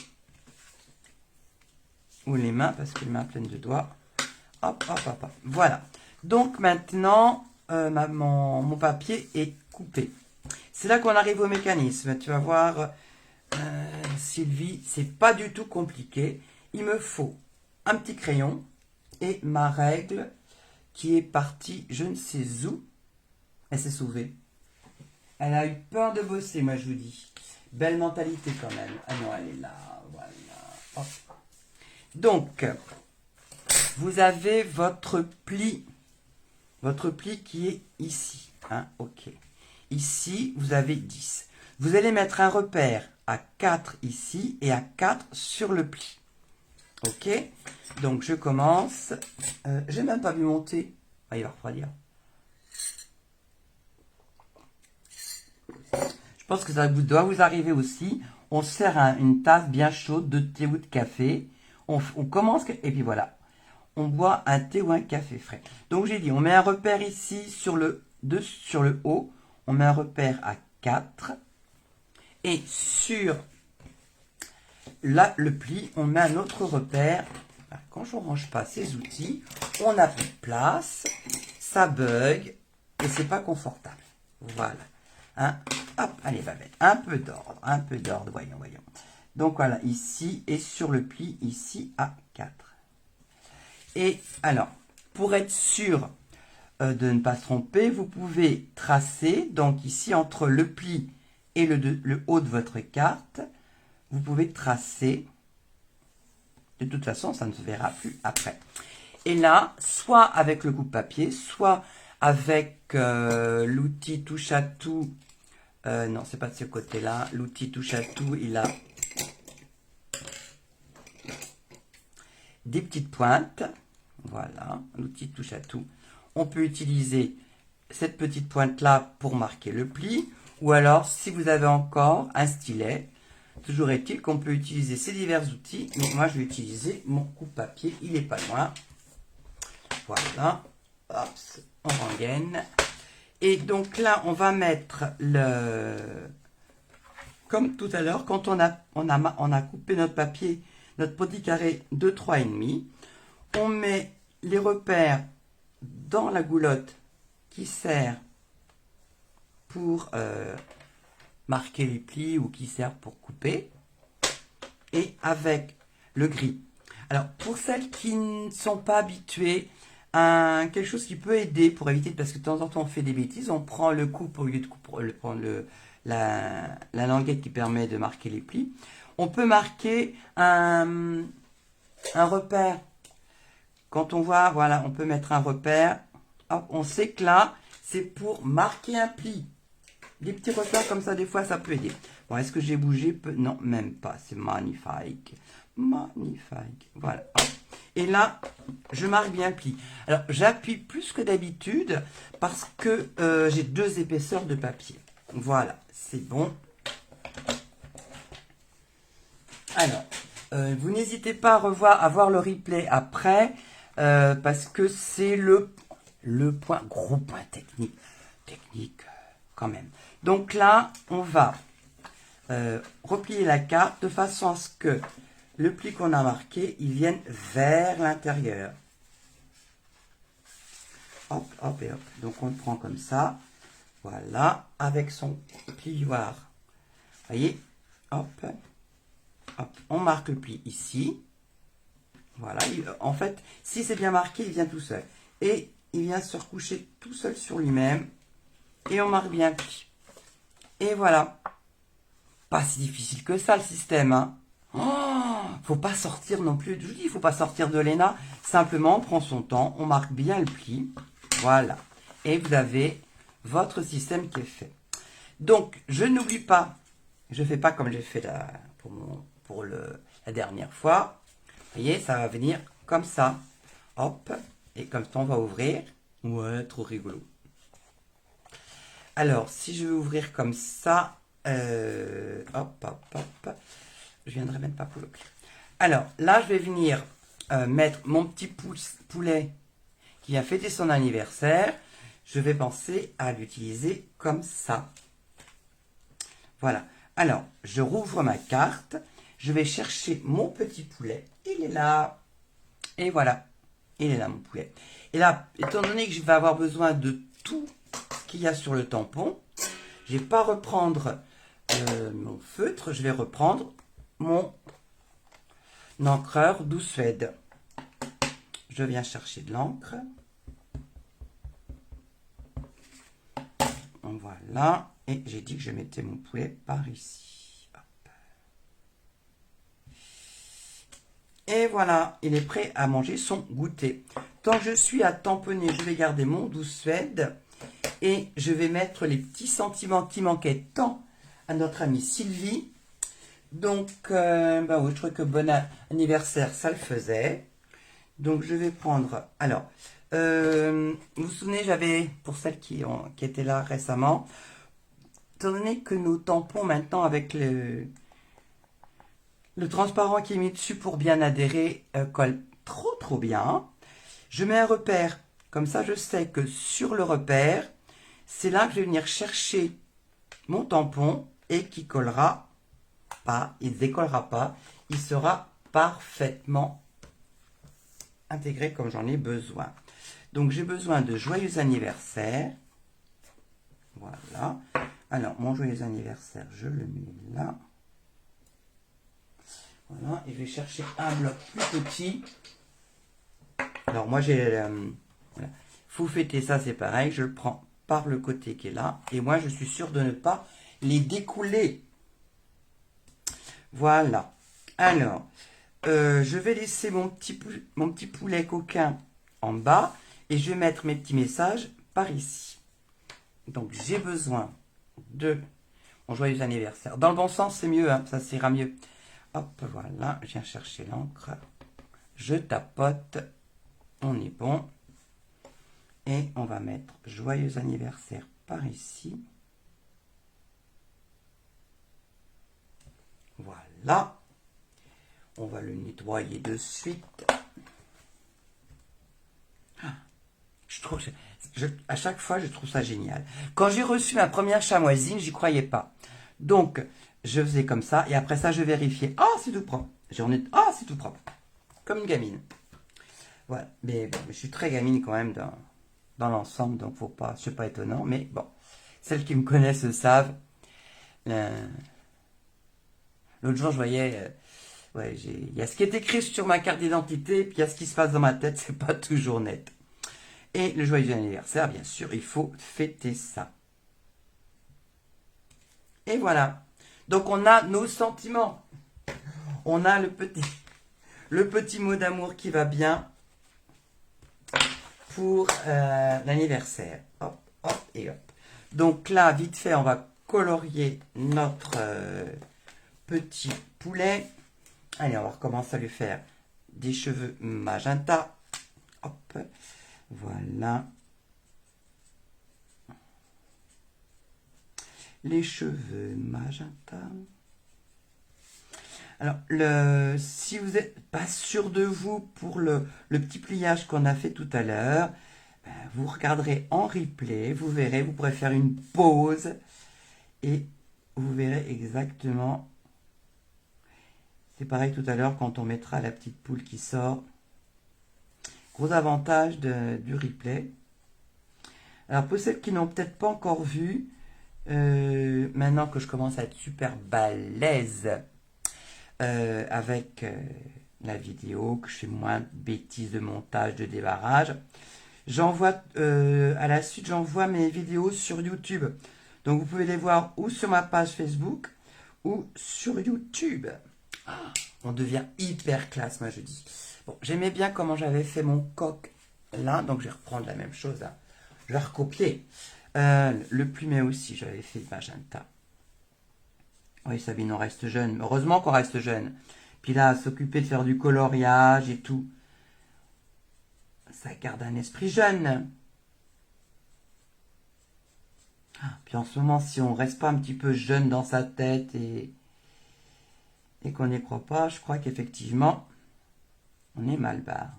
ou les mains, parce que les mains pleines de doigts. Hop, hop, hop, hop. Voilà. Donc maintenant, mon papier est coupé. C'est là qu'on arrive au mécanisme. Tu vas voir, Sylvie, c'est pas du tout compliqué. Il me faut un petit crayon et ma règle qui est partie je ne sais où. Elle s'est sauvée. Elle a eu peur de bosser, moi je vous dis. Belle mentalité quand même. Ah non, elle est là. Voilà. Hop. Donc, vous avez votre pli qui est ici. Hein, ok. Ici, vous avez 10. Vous allez mettre un repère à 4 ici et à 4 sur le pli. Ok. Donc, je commence. J'ai même pas vu monter. Ah, il va refroidir. Je pense que ça doit vous arriver aussi. On sert une tasse bien chaude de thé ou de café. On commence et puis voilà. On boit un thé ou un café frais. Donc j'ai dit, on met un repère ici sur le haut. On met un repère à 4. Et sur le pli, on met un autre repère. Quand je ne range pas ces outils, on n'a plus de place. Ça bug. Et c'est pas confortable. Voilà. Hein? Hop, allez, Babette. Un peu d'ordre. Voyons. Donc voilà, ici et sur le pli, ici à 4. Et alors, pour être sûr de ne pas se tromper, vous pouvez tracer, donc ici entre le pli et le haut de votre carte, vous pouvez tracer. De toute façon, ça ne se verra plus après. Et là, soit avec le coupe-papier, soit avec l'outil touche-à-tout. Non, c'est pas de ce côté-là. L'outil touche-à-tout, il a des petites pointes. Voilà, l'outil touche-à-tout. On peut utiliser cette petite pointe-là pour marquer le pli. Ou alors, si vous avez encore un stylet, toujours est-il qu'on peut utiliser ces divers outils. Mais moi, je vais utiliser mon coupe-papier. Il n'est pas loin. Voilà. Hop, on rengaine. Et donc là, on va mettre le... Comme tout à l'heure, quand on a coupé notre papier, notre petit carré de 3,5, on met les repères dans la goulotte qui sert pour marquer les plis ou qui sert pour couper. Et avec le gris. Alors, pour celles qui ne sont pas habituées, quelque chose qui peut aider pour éviter, parce que de temps en temps on fait des bêtises, on prend le coupe au lieu de prendre la languette qui permet de marquer les plis. On peut marquer un repère. Quand on voit, voilà, on peut mettre un repère. Hop, on sait que là, c'est pour marquer un pli. Des petits repères comme ça, des fois, ça peut aider. Bon, est-ce que j'ai bougé? Non, même pas. C'est magnifique. Magnifique. Voilà. Hop. Et là, je marque bien le pli. Alors, j'appuie plus que d'habitude parce que j'ai 2 épaisseurs de papier. Voilà, c'est bon. Alors, vous n'hésitez pas à voir le replay après parce que c'est le gros point technique. Technique quand même. Donc là, on va replier la carte de façon à ce que le pli qu'on a marqué, il vienne vers l'intérieur. Hop, hop et hop. Donc on le prend comme ça. Voilà, avec son plioir. Vous voyez, hop, hop. On marque le pli ici. Voilà, en fait, si c'est bien marqué, il vient tout seul. Et il vient se recoucher tout seul sur lui-même. Et on marque bien le pli. Et voilà. Pas si difficile que ça, le système, hein. Oh, faut pas sortir non plus, je vous dis, il faut pas sortir de l'ENA. Simplement, on prend son temps, on marque bien le pli. Voilà. Et vous avez votre système qui est fait. Donc, je n'oublie pas, je fais pas comme j'ai fait la dernière fois. Vous voyez, ça va venir comme ça. Hop. Et comme ça, on va ouvrir. Ouais, trop rigolo. Alors, si je veux ouvrir comme ça, hop, hop, hop. Je viendrai mettre pas pour le pli. Alors, là, je vais venir mettre mon petit poulet qui a fêté son anniversaire. Je vais penser à l'utiliser comme ça. Voilà. Alors, je rouvre ma carte. Je vais chercher mon petit poulet. Il est là. Et voilà. Il est là, mon poulet. Et là, étant donné que je vais avoir besoin de tout ce qu'il y a sur le tampon, je ne vais pas reprendre mon feutre. Je vais reprendre mon encreur douce Suède. Je viens chercher de l'encre. Voilà. Et j'ai dit que je mettais mon poulet par ici. Hop. Et voilà, il est prêt à manger son goûter. Tant que je suis à tamponner, je vais garder mon douce Suède. Et je vais mettre les petits sentiments qui manquaient tant à notre amie Sylvie. Donc, bah oui, je trouve que bon anniversaire, ça le faisait. Donc, je vais prendre... Alors, vous vous souvenez, j'avais, pour celles qui étaient là récemment, étant donné que nos tampons maintenant avec le transparent qui est mis dessus pour bien adhérer colle trop bien, je mets un repère. Comme ça, je sais que sur le repère, c'est là que je vais venir chercher mon tampon et qui collera pas, il ne décollera pas, il sera parfaitement intégré comme j'en ai besoin. Donc j'ai besoin de joyeux anniversaire. Voilà. Alors mon joyeux anniversaire, je le mets là. Voilà. Et je vais chercher un bloc plus petit. Alors moi j'ai... voilà. Faut fêter ça, c'est pareil. Je le prends par le côté qui est là. Et moi je suis sûr de ne pas les découler. Voilà. Alors, je vais laisser mon petit poulet coquin en bas. Et je vais mettre mes petits messages par ici. Donc j'ai besoin de... Mon joyeux anniversaire. Dans le bon sens, c'est mieux, hein, ça ira mieux. Hop, voilà, je viens chercher l'encre. Je tapote. On est bon. Et on va mettre joyeux anniversaire par ici. Voilà. On va le nettoyer de suite. Je trouve, à chaque fois, je trouve ça génial. Quand j'ai reçu ma première chamoisine, j'y croyais pas. Donc, je faisais comme ça, et après ça, je vérifiais. Ah, c'est tout propre. Ah, c'est tout propre. Comme une gamine. Voilà. Mais bon, je suis très gamine quand même dans l'ensemble, donc faut pas, c'est pas étonnant. Mais bon, celles qui me connaissent le savent. L'autre jour, je voyais, ouais, il y a ce qui est écrit sur ma carte d'identité, puis il y a ce qui se passe dans ma tête, c'est pas toujours net. Et le joyeux anniversaire, bien sûr, il faut fêter ça. Et voilà. Donc on a nos sentiments. On a le petit mot d'amour qui va bien pour l'anniversaire. Hop, hop et hop. Donc là, vite fait, on va colorier notre petit poulet. Allez, on va recommencer à lui faire des cheveux magenta. Hop, voilà. Les cheveux magenta. Alors, si vous n'êtes pas sûr de vous pour le petit pliage qu'on a fait tout à l'heure, ben, vous regarderez en replay, vous verrez, vous pourrez faire une pause et vous verrez exactement. C'est pareil tout à l'heure quand on mettra la petite poule qui sort. Gros avantage du replay. Alors, pour celles qui n'ont peut-être pas encore vu, maintenant que je commence à être super balèze avec la vidéo, que je fais moins de bêtises de montage, de débarrage, j'envoie à la suite, j'envoie mes vidéos sur YouTube. Donc vous pouvez les voir ou sur ma page Facebook ou sur YouTube. On devient hyper classe, moi je dis. Bon, j'aimais bien comment j'avais fait mon coq là, donc je vais reprendre la même chose. Hein. Je vais recopier. Le plumet aussi, j'avais fait magenta. Oui, Sabine, on reste jeune. Heureusement qu'on reste jeune. Puis là, s'occuper de faire du coloriage et tout. Ça garde un esprit jeune. Puis en ce moment, si on reste pas un petit peu jeune dans sa tête et qu'on n'y croit pas, je crois qu'effectivement, on est mal barre.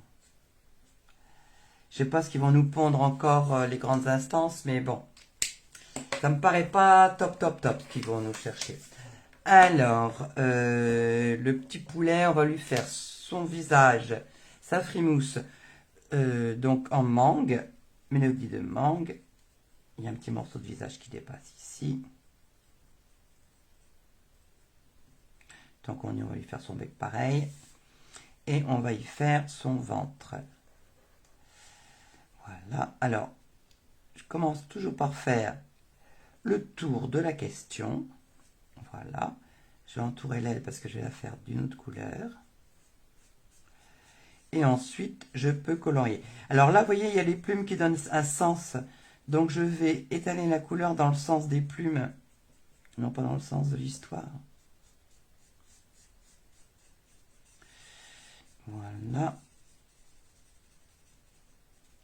Je sais pas ce qu'ils vont nous pondre encore les grandes instances, mais bon. Ça me paraît pas top ce qu'ils vont nous chercher. Alors, le petit poulet, on va lui faire son visage, sa frimousse, donc en mangue, mélodie de mangue. Il y a un petit morceau de visage qui dépasse ici. Donc on va lui faire son bec pareil. Et on va y faire son ventre. Voilà. Alors, je commence toujours par faire le tour de la question. Voilà. Je vais entourer l'aile parce que je vais la faire d'une autre couleur. Et ensuite, je peux colorier. Alors là, vous voyez, il y a les plumes qui donnent un sens. Donc, je vais étaler la couleur dans le sens des plumes, non pas dans le sens de l'histoire. Voilà.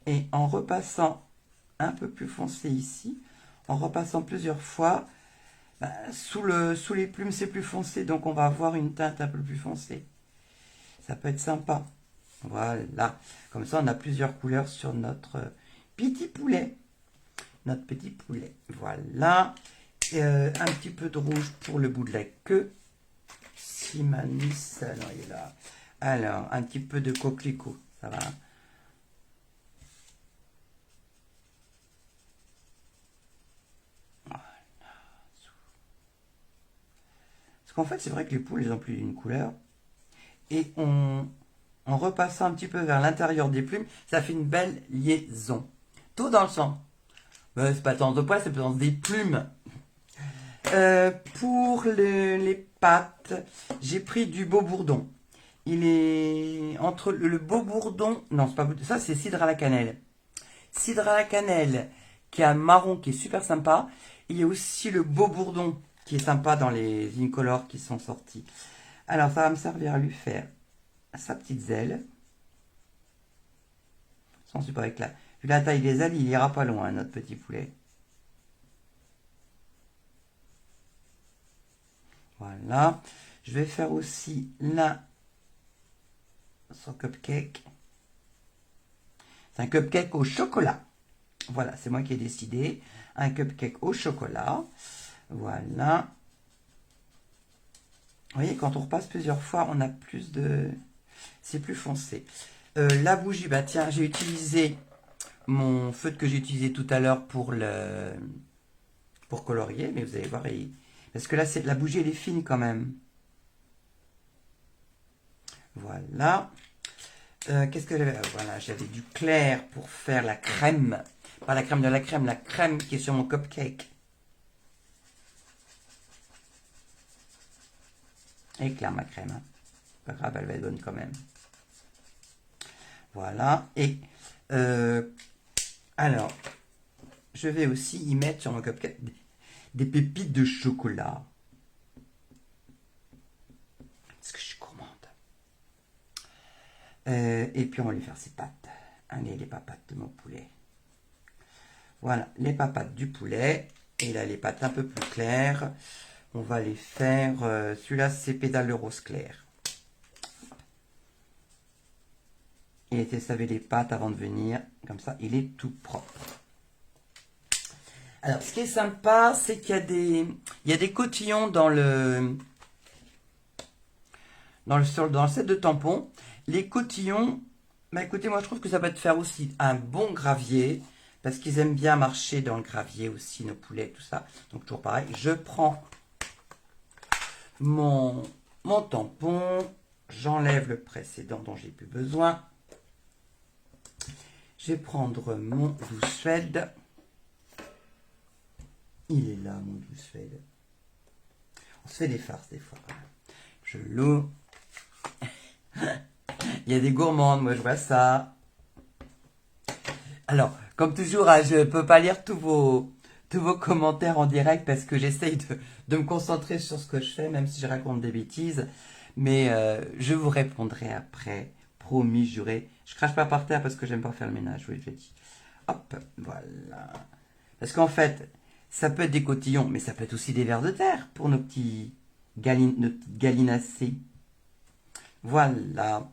Et en repassant un peu plus foncé ici, en repassant plusieurs fois, ben, sous les plumes, c'est plus foncé, donc on va avoir une teinte un peu plus foncée. Ça peut être sympa. Voilà. Comme ça, on a plusieurs couleurs sur notre petit poulet. Notre petit poulet. Voilà. Un petit peu de rouge pour le bout de la queue. Simanis, alors il est là. Alors, un petit peu de coquelicot. Ça va. Voilà. Parce qu'en fait, c'est vrai que les poules, elles ont plus d'une couleur. Et on en repassant un petit peu vers l'intérieur des plumes, ça fait une belle liaison. Tout dans le sens. C'est pas le sens de poil, c'est le sens des plumes. Pour les pattes, j'ai pris du beau bourdon. Il est entre le beau bourdon, non, c'est pas ça, c'est cidre à la cannelle. Cidre à la cannelle qui a un marron qui est super sympa. Il y a aussi le beau bourdon qui est sympa dans les incolores qui sont sortis. Alors ça va me servir à lui faire sa petite zèle. Sans super éclat. Vu la taille des ailes, il ira pas loin, notre petit poulet. Voilà. Je vais faire aussi là son cupcake. C'est un cupcake au chocolat. Voilà, c'est moi qui ai décidé. Un cupcake au chocolat. Voilà. Vous voyez, quand on repasse plusieurs fois, on a plus de... C'est plus foncé. La bougie, bah tiens, j'ai utilisé mon feutre que j'ai utilisé tout à l'heure pour colorier, mais vous allez voir, parce que là, la bougie, elle est fine quand même. Voilà. Qu'est-ce que j'avais? Voilà, j'avais du clair pour faire la crème. Pas la crème de la crème qui est sur mon cupcake. Elle est claire ma crème. Hein. Pas grave, elle va être bonne quand même. Voilà. Et alors, je vais aussi y mettre sur mon cupcake des pépites de chocolat. Parce que je suis gourmande. Et puis on va lui faire ses pattes. Allez, les papates de mon poulet. Voilà, les papates du poulet. Et là, les pattes un peu plus claires. On va les faire... celui-là, c'est pédale de rose clair. Il était savé les pâtes avant de venir. Comme ça, il est tout propre. Alors, ce qui est sympa, c'est qu'il y a des cotillons dans le set de tampons. Les cotillons, bah écoutez, moi je trouve que ça peut te faire aussi un bon gravier. Parce qu'ils aiment bien marcher dans le gravier aussi, nos poulets, tout ça. Donc toujours pareil, je prends mon tampon. J'enlève le précédent dont j'ai plus besoin. Je vais prendre mon douce Fed. Il est là, mon douce Fed. On se fait des farces des fois. Je l'ouvre. Il y a des gourmandes, moi je vois ça. Alors, comme toujours, je ne peux pas lire tous vos commentaires en direct parce que j'essaye de me concentrer sur ce que je fais, même si je raconte des bêtises. Mais je vous répondrai après. Promis, juré. Je crache pas par terre parce que j'aime pas faire le ménage, oui, je l'ai dit. Hop, voilà. Parce qu'en fait, ça peut être des cotillons, mais ça peut être aussi des vers de terre pour nos petits gallinacés. Voilà.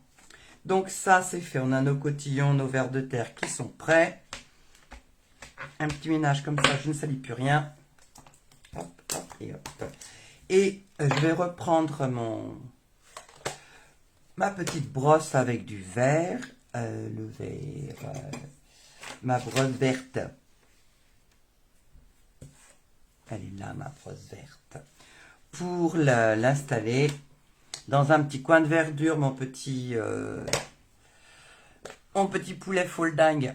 Donc ça, c'est fait. On a nos cotillons, nos vers de terre qui sont prêts. Un petit ménage comme ça, je ne salis plus rien. Hop, hop, et hop. Et je vais reprendre ma petite brosse avec du vert. Le vert. Ma brosse verte. Elle est là, ma brosse verte. Pour l'installer dans un petit coin de verdure, mon petit poulet folding.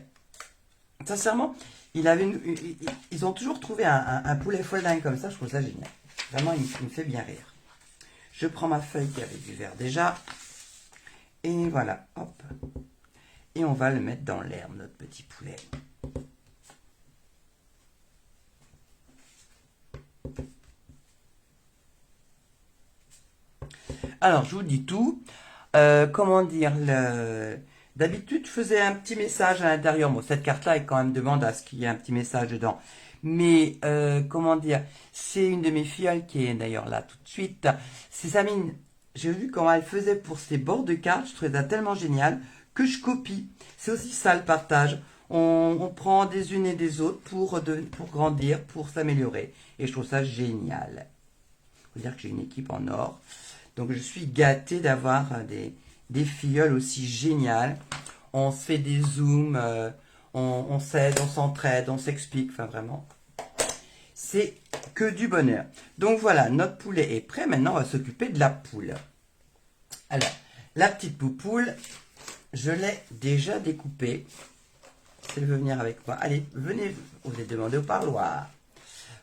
Sincèrement, ils ont toujours trouvé un poulet folding comme ça, je trouve ça génial. Vraiment, il me fait bien rire. Je prends ma feuille qui avait du vert déjà. Et voilà, hop. Et on va le mettre dans l'herbe, notre petit poulet. Alors, je vous dis tout. Comment dire, d'habitude, je faisais un petit message à l'intérieur. Bon, cette carte-là, elle quand même demande à ce qu'il y ait un petit message dedans. Mais, comment dire, c'est une de mes filles qui est d'ailleurs là tout de suite. C'est Samine. J'ai vu comment elle faisait pour ses bords de cartes. Je trouvais ça tellement génial que je copie. C'est aussi ça le partage. On prend des unes et des autres pour grandir, pour s'améliorer. Et je trouve ça génial. Il faut dire que j'ai une équipe en or. Donc je suis gâtée d'avoir des filleuls aussi géniales. On se fait des zooms, on s'aide, on s'entraide, on s'explique. Enfin vraiment, c'est que du bonheur. Donc voilà, notre poulet est prêt. Maintenant, on va s'occuper de la poule. Alors, la petite poupoule, je l'ai déjà découpé. Si elle veut venir avec moi, allez, venez, vous êtes demandé au parloir.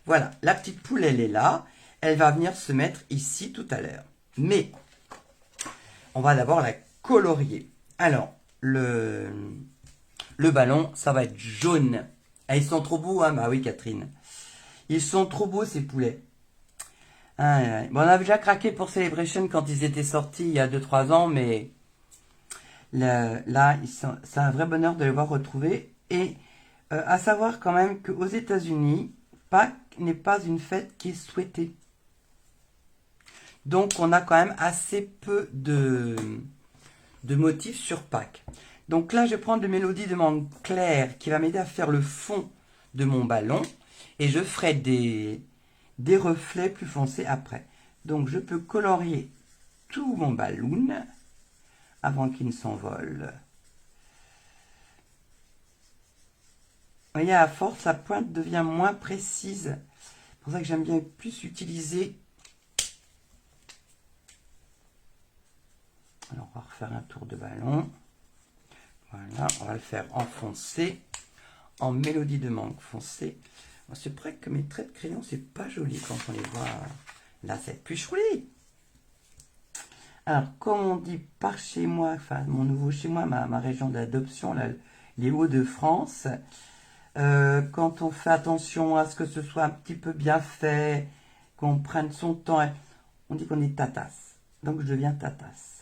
Voilà, la petite poule, elle est là. Elle va venir se mettre ici tout à l'heure. Mais, on va d'abord la colorier. Alors, le ballon, ça va être jaune. Ah, ils sont trop beaux, hein? Bah oui, Catherine. Ils sont trop beaux, ces poulets. Ah, bon, on a déjà craqué pour Celebration quand ils étaient sortis il y a 2-3 ans, mais là, c'est un vrai bonheur de les voir retrouvés. Et à savoir quand même qu'aux États-Unis, Pâques n'est pas une fête qui est souhaitée. Donc, on a quand même assez peu de motifs sur Pâques. Donc là, je vais prendre le Mélodie de Mangue Claire qui va m'aider à faire le fond de mon ballon. Et je ferai des reflets plus foncés après. Donc, je peux colorier tout mon ballon avant qu'il ne s'envole. Vous voyez, à force, la pointe devient moins précise. C'est pour ça que j'aime bien plus utiliser. Alors, on va refaire un tour de ballon. Voilà, on va le faire enfoncer, en Mélodie de Mangue foncé. C'est vrai que mes traits de crayon, c'est pas joli quand on les voit. Là, c'est plus joli. Alors, comme on dit par chez moi, enfin, mon nouveau chez moi, ma région d'adoption, les Hauts-de-France, quand on fait attention à ce que ce soit un petit peu bien fait, qu'on prenne son temps, on dit qu'on est tatasse. Donc, je deviens tatasse.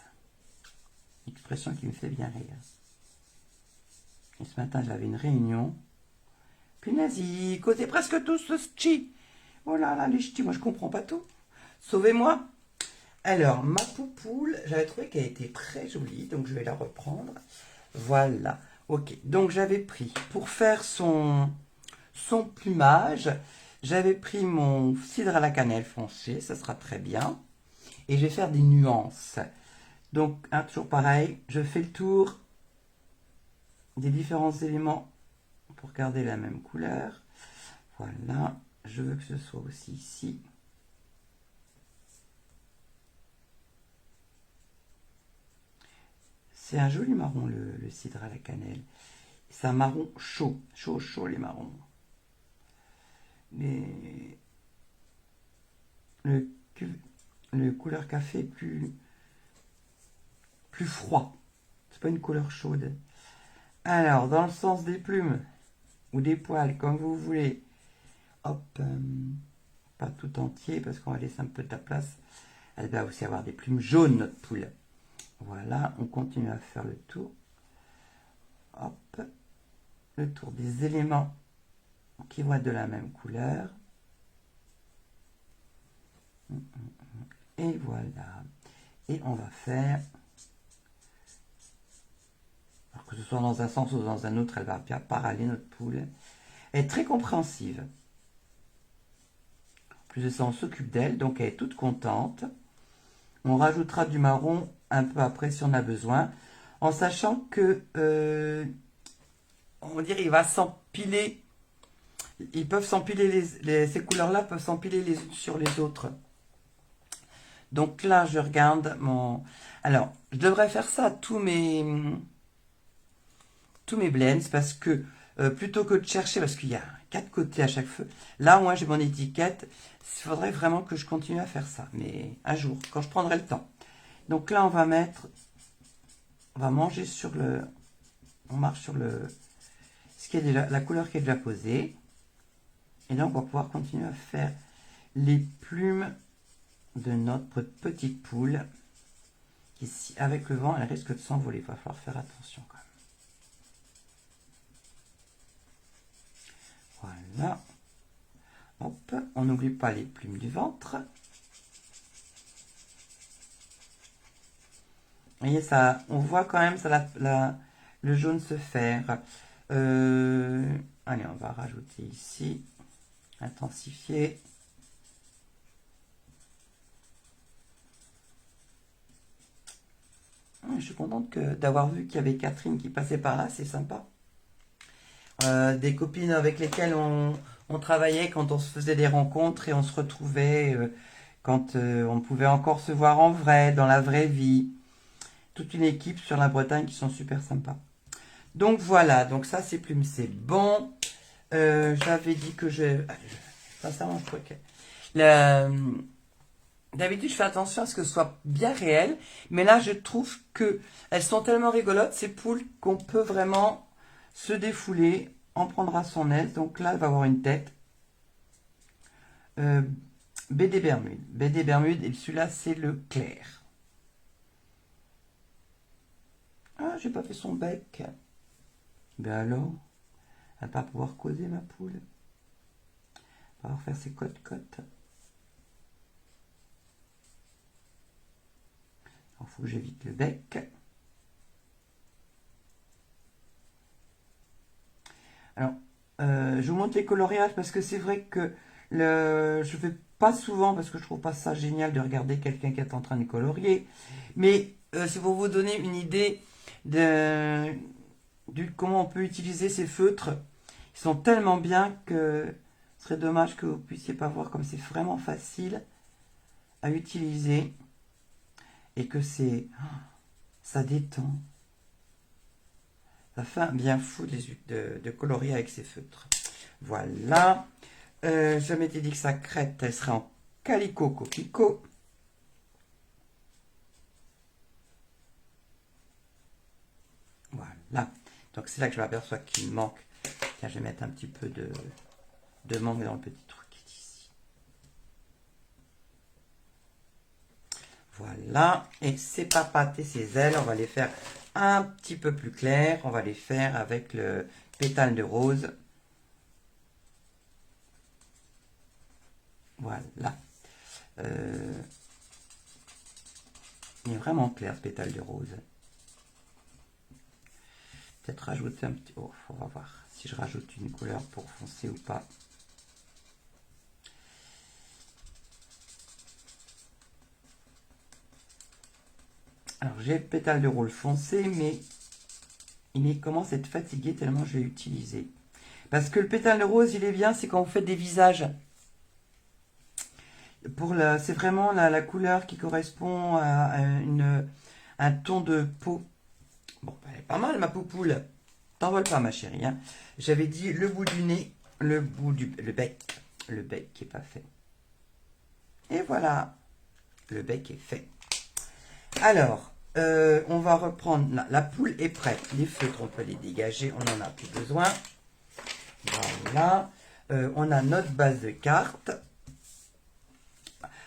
Expression qui me fait bien rire. Et ce matin, j'avais une réunion. Punaise, ils causaient presque tous ce ch'ti. Oh là là, les ch'tis, moi je comprends pas tout. Sauvez-moi. Alors, ma poupoule, j'avais trouvé qu'elle était très jolie, donc je vais la reprendre. Voilà. Ok, donc j'avais pris, pour faire son plumage, j'avais pris mon cidre à la cannelle foncé, ça sera très bien. Et je vais faire des nuances. Donc, toujours pareil, je fais le tour des différents éléments pour garder la même couleur. Voilà, je veux que ce soit aussi ici. C'est un joli marron, le cidre à la cannelle. C'est un marron chaud, chaud les marrons. Mais le couleur café plus froid. C'est pas une couleur chaude. Alors, dans le sens des plumes, ou des poils, comme vous voulez. Hop, pas tout entier, parce qu'on va laisser un peu de la place. Elle va aussi avoir des plumes jaunes, notre poule. Voilà, on continue à faire le tour. Hop, le tour des éléments qui vont être de la même couleur. Et voilà. Et on va faire... Alors que ce soit dans un sens ou dans un autre, elle va bien parler, notre poule. Elle est très compréhensive. En plus de ça, on s'occupe d'elle, donc elle est toute contente. On rajoutera du marron un peu après si on a besoin, en sachant que, on va dire, il va s'empiler. Ils peuvent s'empiler, ces couleurs-là peuvent s'empiler les unes sur les autres. Donc là, je regarde mon... Alors, je devrais faire ça à tous mes blends, parce que plutôt que de chercher, parce qu'il y a 4 côtés à chaque feu, là, moi, j'ai mon étiquette. Il faudrait vraiment que je continue à faire ça, mais un jour, quand je prendrai le temps. Donc là, on va manger sur le... On marche sur ce qui est déjà, la couleur qui est déjà posée. Et là, on va pouvoir continuer à faire les plumes de notre petite poule. Qui, avec le vent, elle risque de s'envoler. Il va falloir faire attention quand même. Voilà. Hop, on n'oublie pas les plumes du ventre. Vous voyez, ça, on voit quand même ça, le jaune se faire. Allez, on va rajouter ici. Intensifier. Je suis contente d'avoir vu qu'il y avait Catherine qui passait par là, c'est sympa. Des copines avec lesquelles on travaillait quand on se faisait des rencontres et on se retrouvait quand on pouvait encore se voir en vrai, dans la vraie vie. toute une équipe sur la Bretagne qui sont super sympas. Donc voilà, donc ça c'est plume, c'est bon. J'avais dit que sincèrement, je crois que... D'habitude, je fais attention à ce que ce soit bien réel. Mais là, je trouve que elles sont tellement rigolotes, ces poules, qu'on peut vraiment se défouler, en prendre à son aise. Donc là, elle va avoir une tête. BD Bermude. BD Bermude, et celui-là, c'est le clair. Ah, j'ai pas fait son bec. Ben alors, elle va pas pouvoir causer, ma poule. Elle va pouvoir faire ses côtes-côtes. Il faut que j'évite le bec. Alors, je vous montre les coloriages parce que c'est vrai que je ne fais pas souvent parce que je trouve pas ça génial de regarder quelqu'un qui est en train de colorier. Mais c'est pour vous donner une idée de comment on peut utiliser ces feutres. Ils sont tellement bien que ce serait dommage que vous ne puissiez pas voir comme c'est vraiment facile à utiliser. Et que ça détend. Ça fait un bien fou de colorier avec ces feutres. Voilà. Je m'étais dit que sa crête, elle serait en calico coquelicot. Voilà. Donc c'est là que je m'aperçois qu'il me manque. Tiens, je vais mettre un petit peu de mangue dans le petit trou qui est ici. Voilà. Et ses papates et ses ailes, on va les faire un petit peu plus claires. On va les faire avec le pétale de rose. Voilà. Il est vraiment clair ce pétale de rose. Peut-être rajouter un petit... Oh, on va voir si je rajoute une couleur pour foncer ou pas. Alors j'ai le pétale de rose foncé, mais il commence à être fatigué tellement je l'ai utilisé. Parce que le pétale de rose, il est bien, c'est quand vous faites des visages. C'est vraiment la couleur qui correspond à un ton de peau. Bon, elle est pas mal, ma poupoule. T'envole pas, ma chérie. Hein. J'avais dit le bout du nez, le bec. Le bec qui n'est pas fait. Et voilà, le bec est fait. Alors, on va reprendre. La poule est prête. Les feutres, on peut les dégager. On n'en a plus besoin. Voilà. On a notre base de cartes.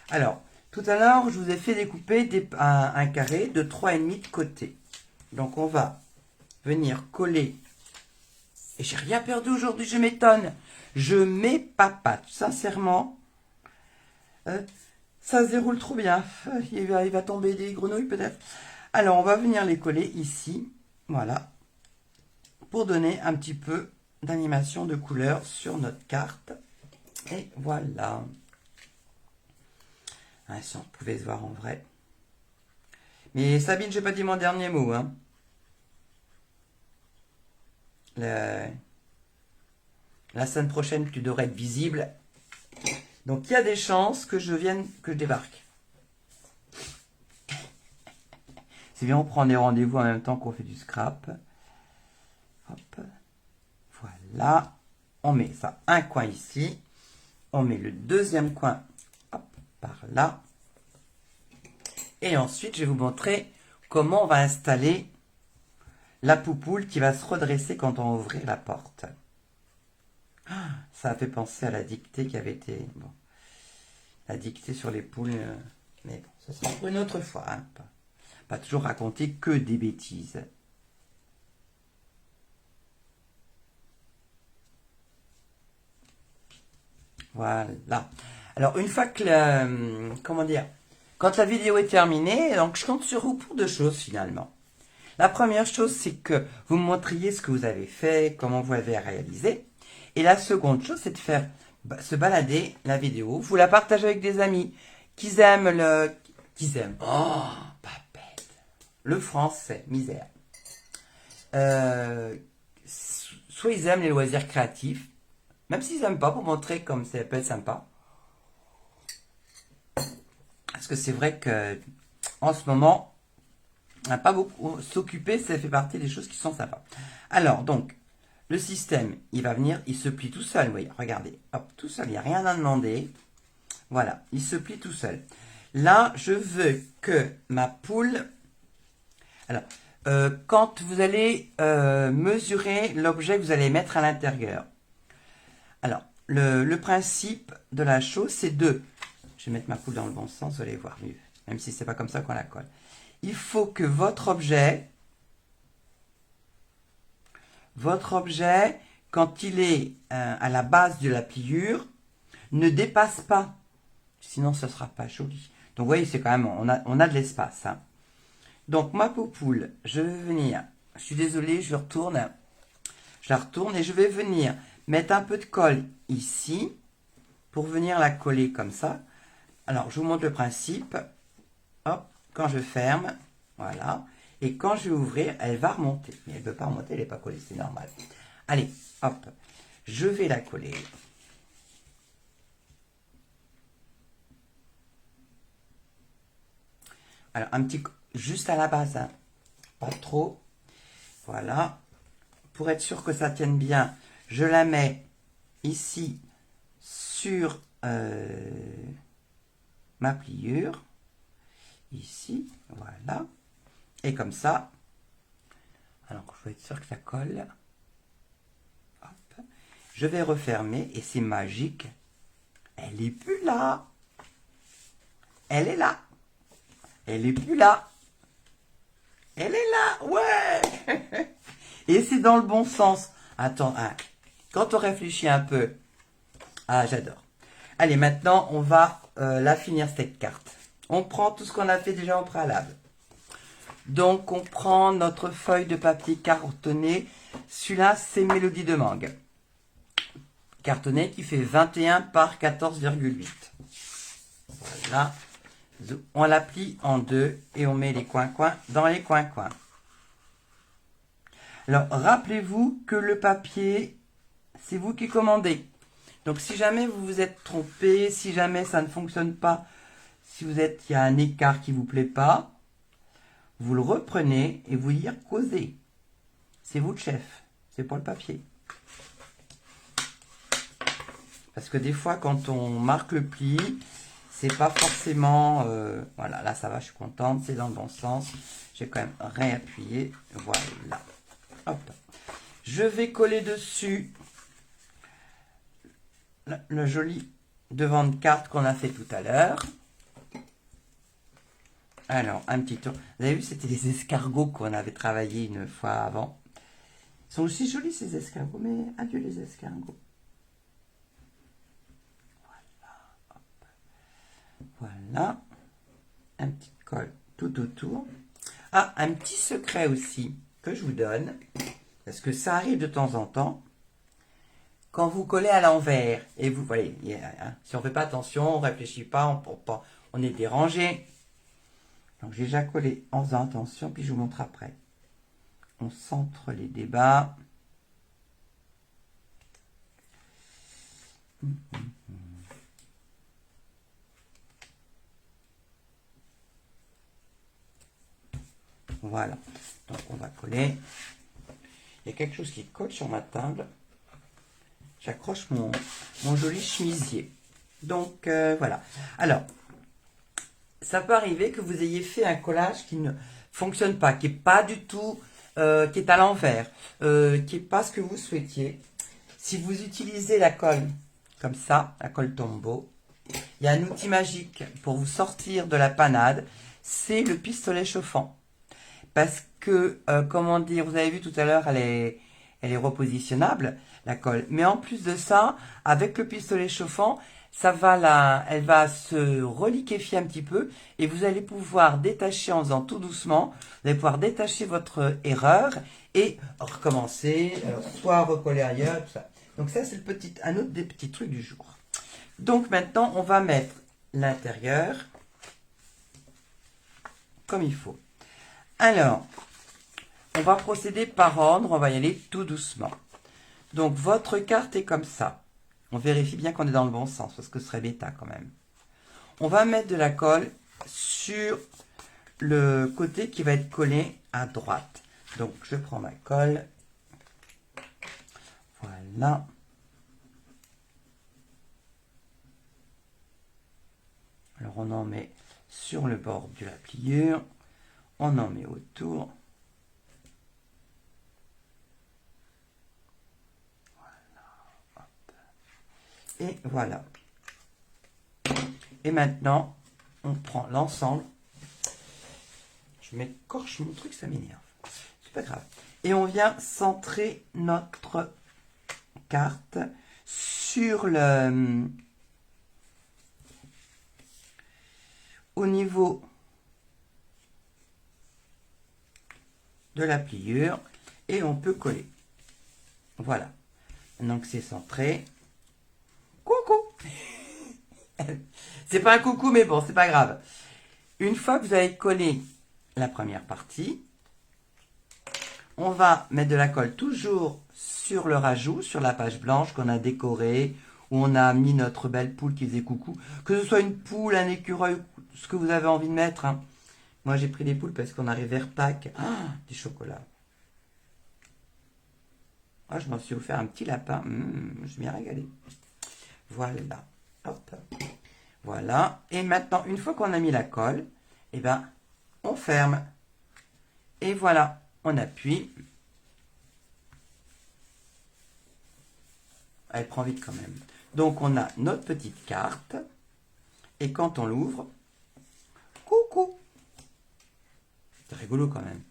Alors, tout à l'heure, je vous ai fait découper un carré de 3,5 de côté. Donc, on va venir coller. Et j'ai rien perdu aujourd'hui, je m'étonne. Je m'épapate, sincèrement. Ça se déroule trop bien. Il va tomber des grenouilles peut-être. Alors, on va venir les coller ici. Voilà. Pour donner un petit peu d'animation de couleur sur notre carte. Et voilà. Ah, si on pouvait se voir en vrai. Mais Sabine, j'ai pas dit mon dernier mot. Hein. La semaine prochaine, tu devrais être visible. Donc, il y a des chances que je débarque. C'est bien, on prend des rendez-vous en même temps qu'on fait du scrap. Hop. Voilà. On met ça, un coin ici. On met le deuxième coin hop, par là. Et ensuite, je vais vous montrer comment on va installer la poupoule qui va se redresser quand on va ouvrir la porte. Ça a fait penser à la dictée qui avait été... Bon, la dictée sur les poules. Mais bon, ce sera pour une autre fois. Hein, pas toujours raconter que des bêtises. Voilà. Alors, une fois que comment dire, quand la vidéo est terminée, donc je compte sur vous pour deux choses finalement. La première chose, c'est que vous me montriez ce que vous avez fait, comment vous avez réalisé. Et la seconde chose, c'est de faire se balader la vidéo. Vous la partagez avec des amis qui aiment oh, pas bête. Le français, misère. Soit ils aiment les loisirs créatifs, même s'ils n'aiment pas, pour montrer comme ça peut être sympa. Parce que c'est vrai que en ce moment, n'a pas beaucoup s'occuper, ça fait partie des choses qui sont sympas. Alors, donc, le système, il va venir, il se plie tout seul, vous voyez, regardez, hop, tout seul, il n'y a rien à demander. Voilà, il se plie tout seul. Là, je veux que ma poule... Alors, quand vous allez mesurer l'objet que vous allez mettre à l'intérieur. Alors, le principe de la chose, c'est de... Je vais mettre ma poule dans le bon sens, vous allez voir mieux, même si c'est pas comme ça qu'on la colle. Il faut que votre objet, quand il est à la base de la pliure, ne dépasse pas. Sinon, ce ne sera pas joli. Donc, vous voyez, c'est quand même, on a de l'espace. Hein. Donc, ma poule, je vais venir, je suis désolée, je la retourne et je vais venir mettre un peu de colle ici pour venir la coller comme ça. Alors, je vous montre le principe. Hop, quand je ferme, voilà. Et quand je vais ouvrir, elle va remonter. Mais elle ne peut pas remonter, elle n'est pas collée, c'est normal. Allez, hop, je vais la coller. Alors, un petit, juste à la base, hein. Pas trop. Voilà. Pour être sûr que ça tienne bien, je la mets ici sur ma pliure. Ici, voilà. Et comme ça, alors je vais être sûr que ça colle. Hop. Je vais refermer et c'est magique. Elle n'est plus là. Elle est là. Elle n'est plus là. Elle est là, ouais. Et c'est dans le bon sens. Attends, hein. Quand on réfléchit un peu. Ah, j'adore. Allez, maintenant, on va la finir cette carte. On prend tout ce qu'on a fait déjà au préalable. Donc, on prend notre feuille de papier cartonné. Celui-là, c'est Mélodie de Mangue. Cartonné qui fait 21 par 14,8. Voilà. On la plie en deux et on met les coins-coins dans les coins-coins. Alors, rappelez-vous que le papier, c'est vous qui commandez. Donc, si jamais vous vous êtes trompé, si jamais ça ne fonctionne pas, si il y a un écart qui ne vous plaît pas, vous le reprenez et vous y causez. C'est vous le chef, c'est pour le papier. Parce que des fois, quand on marque le pli, c'est pas forcément... voilà, là ça va, je suis contente, c'est dans le bon sens. J'ai quand même réappuyé, voilà. Hop. Je vais coller dessus le joli devant de carte qu'on a fait tout à l'heure. Alors, un petit tour. Vous avez vu, c'était les escargots qu'on avait travaillé une fois avant. Ils sont aussi jolis ces escargots, mais adieu les escargots. Voilà, un petit colle tout autour. Ah, un petit secret aussi que je vous donne, parce que ça arrive de temps en temps, quand vous collez à l'envers, et vous voyez, hein, si on ne fait pas attention, on ne réfléchit pas, on est dérangé. Donc j'ai déjà collé en faisant attention, puis je vous montre après. On centre les débats. Voilà, donc on va coller. Il y a quelque chose qui colle sur ma table. J'accroche mon joli chemisier. Donc voilà. Alors, ça peut arriver que vous ayez fait un collage qui ne fonctionne pas, qui n'est pas du tout, qui est à l'envers, qui n'est pas ce que vous souhaitiez. Si vous utilisez la colle comme ça, la colle Tombow, il y a un outil magique pour vous sortir de la panade, c'est le pistolet chauffant. Parce que, comment dire, vous avez vu tout à l'heure, elle est repositionnable, la colle. Mais en plus de ça, avec le pistolet chauffant, elle va se reliquéfier un petit peu et vous allez pouvoir détacher en faisant tout doucement, vous allez pouvoir détacher votre erreur et recommencer, soit recoller ailleurs, tout ça. Donc ça, c'est un autre des petits trucs du jour. Donc maintenant, on va mettre l'intérieur comme il faut. Alors, on va procéder par ordre, on va y aller tout doucement. Donc, votre carte est comme ça. On vérifie bien qu'on est dans le bon sens, parce que ce serait bêta quand même. On va mettre de la colle sur le côté qui va être collé à droite. Donc, je prends ma colle. Voilà. Alors, on en met sur le bord de la pliure. On en met autour. Voilà. Hop. Et voilà. Et maintenant, on prend l'ensemble. Je m'écorche mon truc, ça m'énerve. C'est pas grave. Et on vient centrer notre carte sur le... au niveau de la pliure. Et on peut coller. Voilà. Maintenant que c'est centré. Coucou! C'est pas un coucou, mais bon, c'est pas grave. Une fois que vous avez collé la première partie, on va mettre de la colle toujours sur le rajout, sur la page blanche qu'on a décorée, où on a mis notre belle poule qui faisait coucou. Que ce soit une poule, un écureuil, ce que vous avez envie de mettre. Hein. Moi, j'ai pris des poules parce qu'on arrive vers Pâques. Ah, des chocolats. Ah, je m'en suis offert un petit lapin. Je m'y ai régalé. Voilà. Hop. Voilà. Et maintenant, une fois qu'on a mis la colle, eh ben, on ferme. Et voilà. On appuie. Elle prend vite quand même. Donc, on a notre petite carte. Et quand on l'ouvre, coucou. C'est rigolo quand même.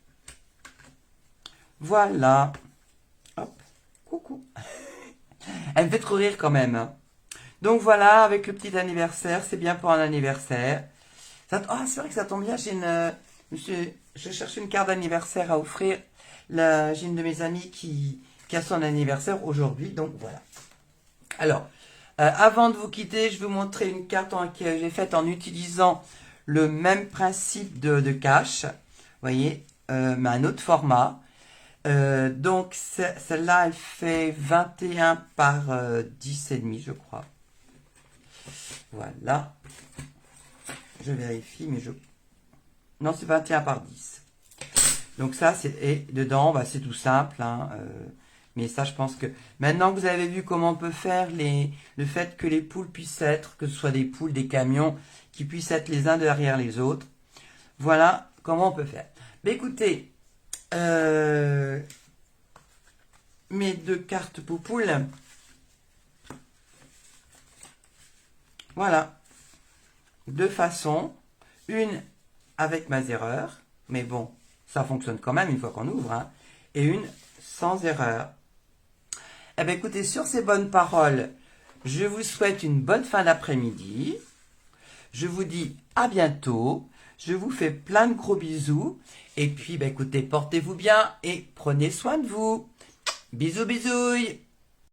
Voilà. Hop. Coucou. Elle me fait trop rire quand même. Hein. Donc voilà, avec le petit anniversaire, c'est bien pour un anniversaire. Ah, c'est vrai que ça tombe bien, je cherche une carte d'anniversaire à offrir. J'ai une de mes amies qui a son anniversaire aujourd'hui, donc voilà. Alors, avant de vous quitter, je vais vous montrer une carte que j'ai faite en utilisant le même principe de cache. Vous voyez, mais un autre format. Donc, celle-là, elle fait 21 par 10,5, je crois. Voilà. Je vérifie, mais je... Non, c'est 21 par 10. Donc ça, et dedans, bah, c'est tout simple. Hein, mais ça, je pense que... Maintenant que vous avez vu comment on peut faire le fait que les poules puissent être, que ce soit des poules, des camions, qui puissent être les uns derrière les autres. Voilà comment on peut faire. Mais écoutez, mes deux cartes poupoules. Voilà. Deux façons. Une avec ma erreur. Mais bon, ça fonctionne quand même une fois qu'on ouvre. Hein, et une sans erreur. Eh bien, écoutez, sur ces bonnes paroles, je vous souhaite une bonne fin d'après-midi. Je vous dis à bientôt. Je vous fais plein de gros bisous. Et puis, écoutez, portez-vous bien et prenez soin de vous. Bisous, bisous.